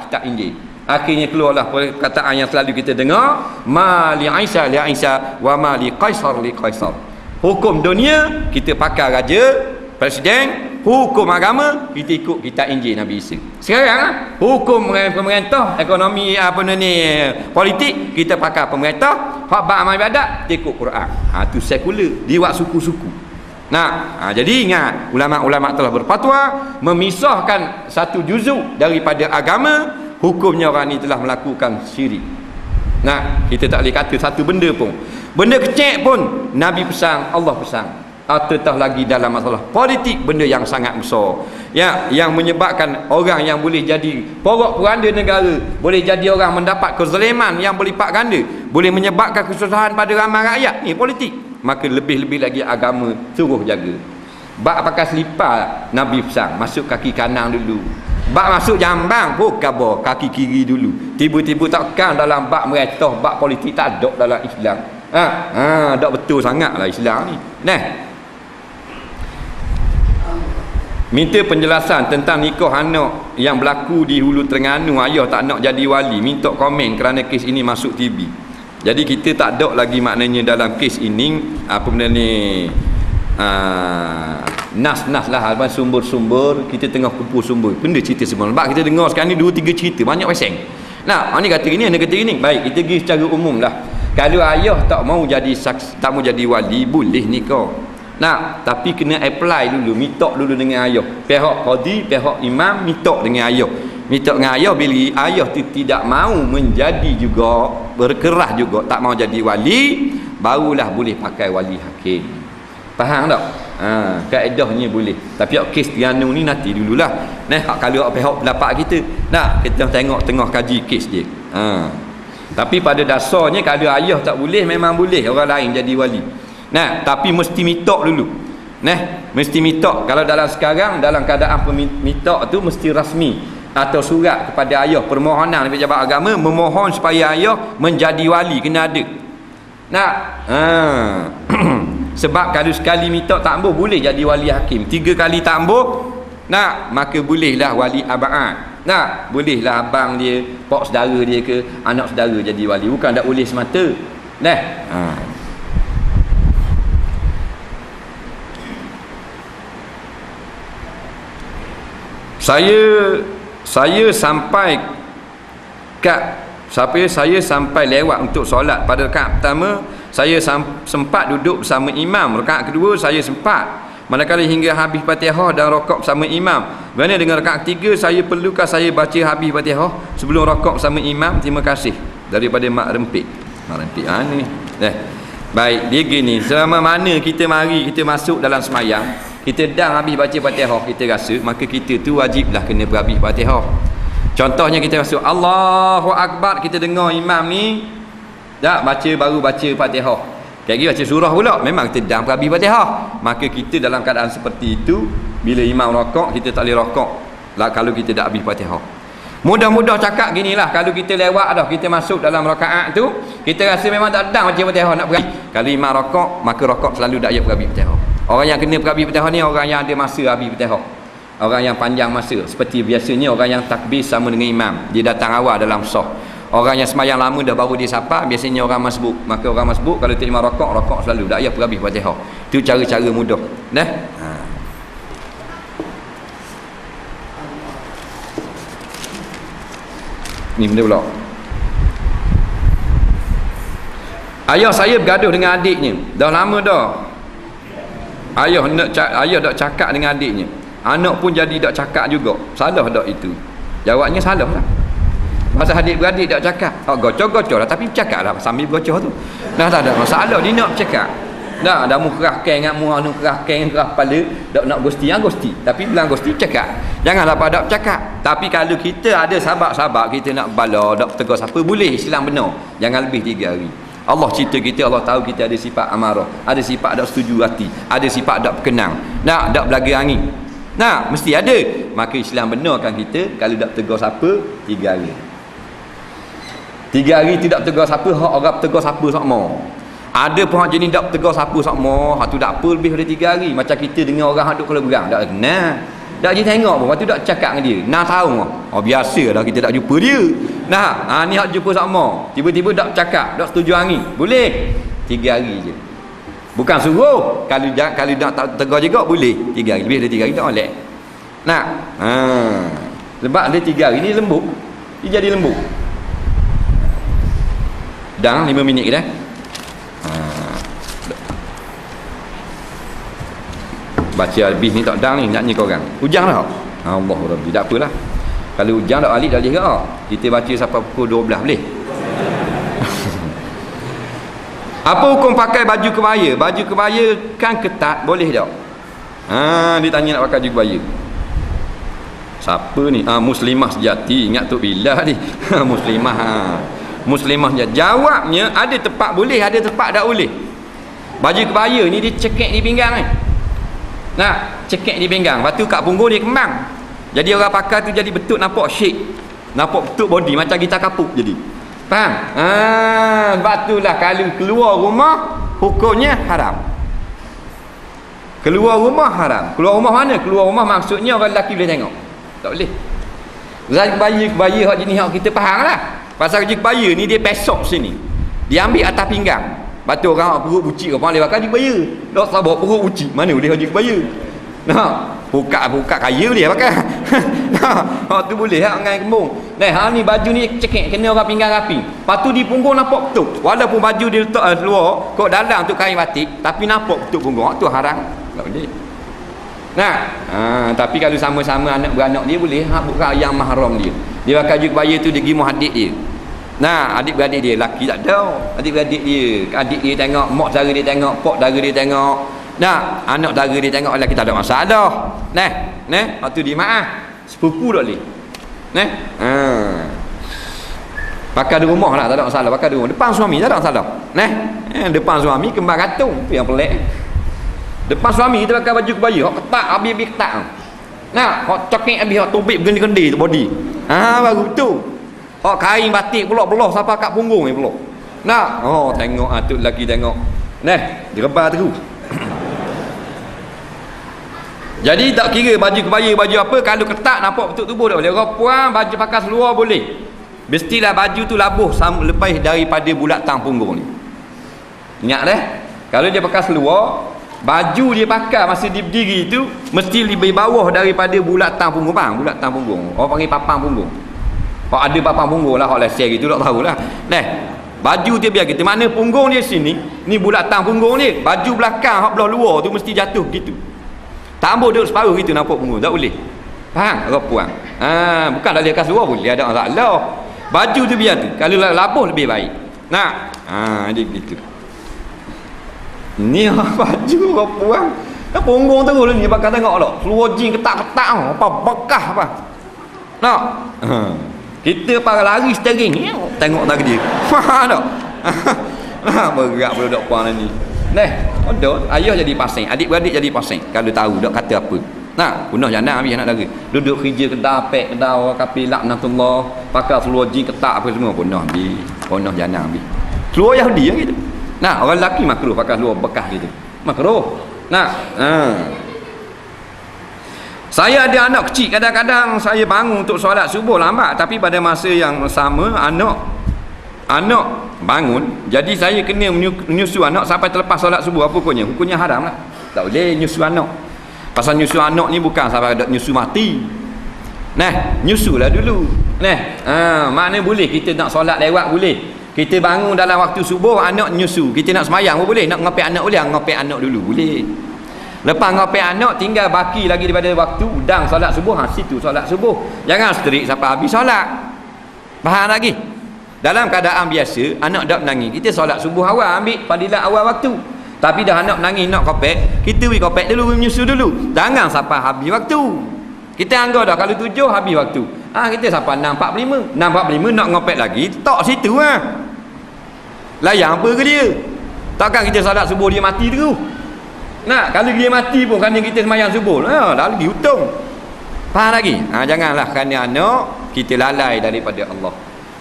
kitab Injil. Akhirnya keluarlah perkataan yang selalu kita dengar, ma li Isa li Isa wa ma li Qaisar li Qaisar. Hukum dunia kita pakai raja, presiden. Hukum agama kita ikut kitab Injil Nabi Isa. Sekarang hukum pemerintah, ekonomi politik kita pakai pemerintah. Hak amal ibadat kita ikut Quran. Tu sekular, dia buat suku-suku. Jadi ingat, ulama-ulama telah berfatwa memisahkan satu juzuk daripada agama, hukumnya orang ni telah melakukan syirik. Kita tak boleh kata satu benda pun. Benda kecil pun Nabi pesan, Allah pesan. Tetap lagi dalam masalah politik, benda yang sangat besar, yang menyebabkan orang yang boleh jadi porak-poranda negara, boleh jadi orang mendapat kezaliman yang berlipat ganda, boleh menyebabkan kesusahan pada ramai rakyat. Ni politik. Maka lebih-lebih lagi agama suruh jaga. Bak pakai selipar, Nabi pesan masuk kaki kanan dulu. Bak masuk jambang pun khabar kaki kiri dulu. Tiba-tiba takkan dalam bak meretah, bak politik tak ada dalam Islam. Tak betul sangatlah Islam ni. Minta penjelasan tentang nikah anak yang berlaku di Hulu Terengganu, ayah tak nak jadi wali, minta komen kerana kes ini masuk TV. Jadi kita tak ada lagi maknanya dalam kes ini apa benda ni, nas-nas lah, sumber-sumber, kita tengah kumpul sumber benda cerita semua. Sebab kita dengar sekarang ni 2-3 cerita banyak peseng. Ni kata gini, kata gini. Baik, kita pergi secara umum lah. Kalau ayah tak mau jadi saksi, tak mau jadi wali, boleh nikah. Tapi kena apply dulu, minta dulu dengan ayah. Pihak qadi, pihak imam minta dengan ayah. Minta dengan ayah, bila ayah tidak mau menjadi juga, berkerah juga, tak mau jadi wali, barulah boleh pakai wali hakim. Faham tak? Kaedahnya boleh. Tapi kes Terengganu ni nanti dululah. Kalau pihak pendapat kita, kita tengok tengah kaji kes dia. Tapi pada dasarnya kalau ayah tak boleh, memang boleh orang lain jadi wali. Nah, tapi mesti mitok dulu. Nah, mesti mitok. Kalau dalam sekarang, dalam keadaan mitok tu mesti rasmi atau surat kepada ayah, permohonan pejabat agama memohon supaya ayah menjadi wali, kena ada. Nah, sebab kalau sekali mitok tak ambuh boleh jadi wali hakim. 3 kali tak ambuh, nah, maka bolehlah wali abad. Nah, bolehlah abang dia, pak saudara dia ke anak saudara jadi wali. Bukan tak boleh semata. Nah, saya sampai saya sampai lewat untuk solat pada rakaat pertama. Saya sempat duduk bersama imam. Rakaat kedua saya sempat, manakala hingga habis Fatihah dan rakaat bersama imam. Kerana dengan rakaat ketiga saya perlukah saya baca habis Fatihah sebelum rakaat bersama imam? Terima kasih. Daripada Mak Rempit. Mak Rempit ni. Baik, dia gini, selama mana kita mari kita masuk dalam semayang, kita dah habis baca Fatihah, kita rasa, maka kita tu wajiblah kena berhabis Fatihah. Contohnya kita masuk Allahu Akbar, kita dengar imam ni dah baru baca Fatihah. Lagi baca surah pula, memang kita dah berhabis Fatihah. Maka kita dalam keadaan seperti itu, bila imam rakaat, kita tak boleh rakaat lah kalau kita dah habis Fatihah. Mudah-mudah cakap ginilah, kalau kita lewat dah, kita masuk dalam rakaat tu, kita rasa memang tak ada baca Fatihah nak berhabis. Kalau imam rakaat, maka rakaat selalu dak ayat berhabis Fatihah. Orang yang kena berhabis Fatihah ni orang yang ada masa habis Fatihah. Orang yang panjang masa. Seperti biasanya orang yang takbir sama dengan imam, dia datang awal dalam saf. Orang yang semayang lama dah baru dia sapa, biasanya orang masbuk. Maka orang masbuk kalau terima rakaat selalu dak ayat berhabis Fatihah. Itu cara-cara mudah. Nah. Ni benda pula. Ayah saya bergaduh dengan adiknya. Dah lama dah. Ayah dak cakap dengan adiknya. Anak pun jadi dak cakap juga. Salah dak itu? Jawabnya salah lah. Masa adik-beradik dak cakap. Gocor-gocor lah, tapi cakap lah sambil gocor tu. Dah tak ada masalah dia nak cakap. Dah mu kerah keng dengan mu anu kerah keng kerah kepala, dak nak gosti tapi bilang gosti cakap. Janganlah pada cakap. Tapi kalau kita ada sahabat-sahabat kita nak bala, dak tegur siapa, boleh, Islam benar. Jangan lebih 3 hari. Allah cerita kita, Allah tahu kita ada sifat amarah, ada sifat dak setuju hati, ada sifat dak berkenang, dak belaga angin. Mesti ada. Maka Islam benarkan kita kalau dak tegur siapa 3 hari. 3 hari tidak tegur siapa, hak orang tegur siapa sama. Ada pun hak jenis dak tegur siapa sama, hak tu tak apa lebih daripada 3 hari. Macam kita dengan orang hak duk kalau berang, dak kenal. Dak je tengok pun, lepas tu dak cakap dengan dia. Nak tahu biasa dah kita tak jumpa dia. Ni hak jumpa sama. Tiba-tiba dak cakap, dak setuju angin. Boleh 3 hari je. Bukan suruh. Kalau dak tak tegur juga boleh 3 hari. Lebih dari 3 hari tak boleh. Sebab dia 3 hari ni lembut. Dia jadi lembut. Dah 5 minit ke dah? Baca habis ni tak dang ni, naknya korang. Hujang dah. Allah Rabbi, tak apalah. Kalau hujang tak alik dah boleh ke? Kita baca sampai pukul 12 boleh. Apa hukum pakai baju kebaya? Baju kebaya kan ketat, boleh tak? Dia tanya nak pakai baju kebaya. Siapa ni? Muslimah sejati. Ingat Tok Billah ni. Muslimah. Muslimah sejati. Jawabnya ada tempat boleh, ada tempat tak boleh. Baju kebaya ni dia cekek di pinggang ni. Cekek di pinggang. Lepas tu kat punggung dia kembang. Jadi orang pakai tu jadi betul nampak shape. Nampak betul body macam gitar kapuk jadi. Faham? Sebab itulah kalau keluar rumah hukumnya haram. Keluar rumah haram. Keluar rumah mana? Keluar rumah maksudnya orang lelaki boleh tengok. Tak boleh. Kebaya hak jenis hak kita faham lah. Pasal kebaya ni dia pesok sini. Dia ambil atas pinggang. Lepas tu orang perut bucik orang boleh pakai kebaya. Tak sabar perut bucik. Mana boleh haji kebaya? Buka kaya boleh pakai. Tu boleh hak dengan kembung. Ni baju ni cekek kena orang pinggang rapi. Lepas tu di punggung nampak betul. Walaupun baju dia letak luar, kok dalam tu kain batik, tapi nampak betul punggung. Tu haram. Tak boleh. Tapi kalau sama-sama anak beranak dia boleh. Bukan yang mahram dia. Dia pakai baju kebaya tu dia pergi muhadid dia. Adik-beradik dia, laki tak ada. Adik-beradik dia, adik dia tengok, mak saudara dia tengok, pak saudara dia tengok. Anak saudara dia tengok, laki tak ada masalah. Waktu dia maaf, sepupu tak boleh. Pakai di rumah lah, tak ada masalah. Pakai di rumah depan suami tak ada masalah. Depan suami kembar gantung, tu yang pelik. Depan suami kita pakai baju kebaya, hok ketak habis-habis ketak. Nah, hok cokek habis, hok tubik gendi-gendi tu body. Baru tu. Hok kain batik pula sampai kat punggung ni pula. Nah, tengok tu lelaki tengok. Direbar terus. Jadi tak kira baju kebaya baju apa, kalau ketak nampak betul tubuh tak boleh. Orang puan baju pakai seluar boleh. Mestilah baju tu labuh lepas daripada bulatan punggung ni. Ingat kalau dia pakai seluar, baju dia pakai masa dia berdiri tu mesti lebih bawah daripada bulatan punggung. Faham? Bulatan punggung. Orang panggil papang punggung. Kalau ada papang punggung lah, kalau share gitu tak tahulah. Baju dia biar kita mana punggung dia sini, ni bulatan punggung ni. Baju belakang hak belah luar tu mesti jatuh gitu. Tambah duduk separuh gitu nampak punggung. Tak boleh. Faham? Orang puan. Bukan dah lihat kat luar boleh ada masalah. Baju tu biar tu. Kalau labuh lebih baik. Dia begitu. Ni baju orang puan. Punggung terus lah ni bakal tengok tak. Seluar jin ketak-ketak apa bekas apa. Nak? Kita para lari steering. Tengok tak dia. Faham tak? Berat budak puan ni. Ayah jadi pasang, adik-beradik jadi pasang. Kalau tahu tak kata apa. Punah jana habis anak dara. Duduk kerja kedai pek kedai orang kapi laknatullah, pakai seluar jin ketak apa semua punah habis. Punah jana habis. Seluar Yahudi gitu. Orang lelaki makruh pakai seluar bekas gitu. Makruh. Saya ada anak kecil, kadang-kadang saya bangun untuk solat subuh lambat, tapi pada masa yang sama anak bangun, jadi saya kena menyusu anak sampai terlepas solat subuh. Apa hukumnya? Hukumnya haram lah. Tak boleh nyusu anak. Pasal nyusu anak ni bukan sampai ada nyusu mati. Nyusulah dulu. Maknanya boleh kita nak solat lewat boleh. Kita bangun dalam waktu subuh, anak nyusu. Kita nak semayang pun boleh. Nak ngopek anak boleh, ngopek anak dulu boleh. Lepas ngopek anak, tinggal baki lagi daripada waktu udang solat subuh, situ solat subuh. Jangan seterik sampai habis solat. Faham lagi? Dalam keadaan biasa, anak dak menangis, kita solat subuh awal, ambil fadilat awal waktu. Tapi dah anak menangis nak kopek, kita pergi kopek dulu, menyusu dulu. Jangan sampai habis waktu. Kita anggap dah kalau 7 habis waktu. Kita sampai 6.45. 6.45 nak ngopek lagi, tak situ layan apa ke dia? Takkan kita solat subuh dia mati terus. Kalau dia mati pun kerana kita semayang subuh, dah lagi untung. Faham lagi? Janganlah kerana anak kita lalai daripada Allah.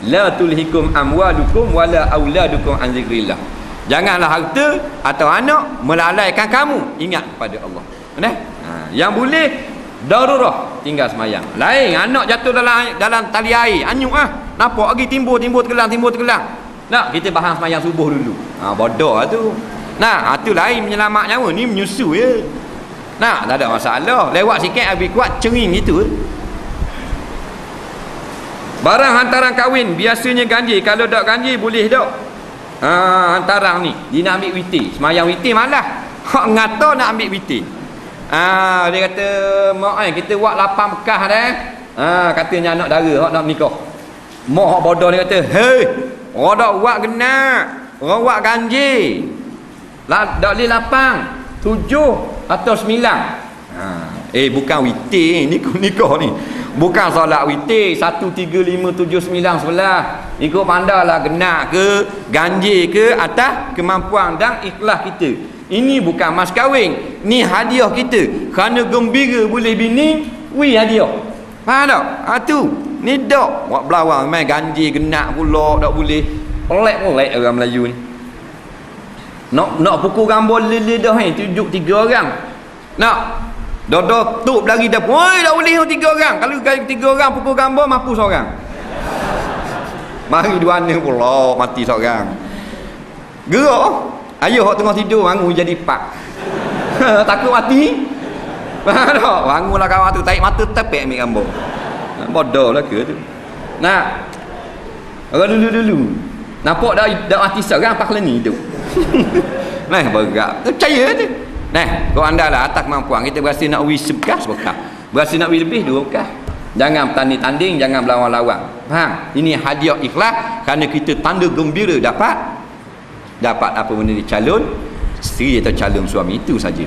La tulhikum amwalukum wala auladukum an zikrillah. Janganlah harta atau anak melalaikan kamu ingat kepada Allah. Yang boleh darurah tinggal semayang. Lain anak jatuh dalam tali air, anyuk nampak lagi timbul tegelang. Kita bahang semayang subuh dulu. Bodoh lah tu. Tu lain menyelamat nyawa, ni menyusu je. Tak ada masalah. Lewat sikit habis kuat cering gitu. Barang hantaran kahwin biasanya ganjil. Kalau tak ganjil boleh tak? Hantaran ni dia nak ambil witir, semayang witir malah hak ngata nak ambil witir. Dia kata mak kita buat 8 bekas katanya anak dara hak nak menikah. Mak hak bodoh dia kata, "Hei, orang dak buat genak, orang buat ganjil. Tak boleh 8, 7 atau 9." Bukan witir ni, nikah ni. Bukan solat witir 1, 3, 5, 7, 9, 11. Ikut pandanglah genak ke, ganjil ke, atas kemampuan dan ikhlas kita. Ini bukan mas kahwin, ni hadiah kita. Kerana gembira boleh bini, hadiah. Faham tak? Tu ni dak buat belawang main ganjil genak pula tak boleh. Pelik-pelik orang Melayu ni. Nak pukul gambar lidah ni tunjuk 3 orang. Dodo tuk lagi dah. Oi, tak boleh 3 orang. Kalau 3 orang pukul gambar mampu seorang. Mari dua ni pula mati seorang. Gerak. Ayah hok tengah tidur bangun jadi 4. Takut mati. Faham tak? Bangunlah kawan tu tarik mata tepek ambil gambar. Bodohlah ke tu. Orang dulu. Nampak dah mati seorang paklah ni tu. Berat. Percaya tu. Kalau anda lah atas kemampuan kita berasa nak wis sebekas, berasa nak wis lebih 2 bekas. Jangan tanding, jangan berlawan-lawan. Faham? Ini hadiah ikhlas kerana kita tanda gembira dapat apa benda ni, calon isteri atau calon suami, itu saja.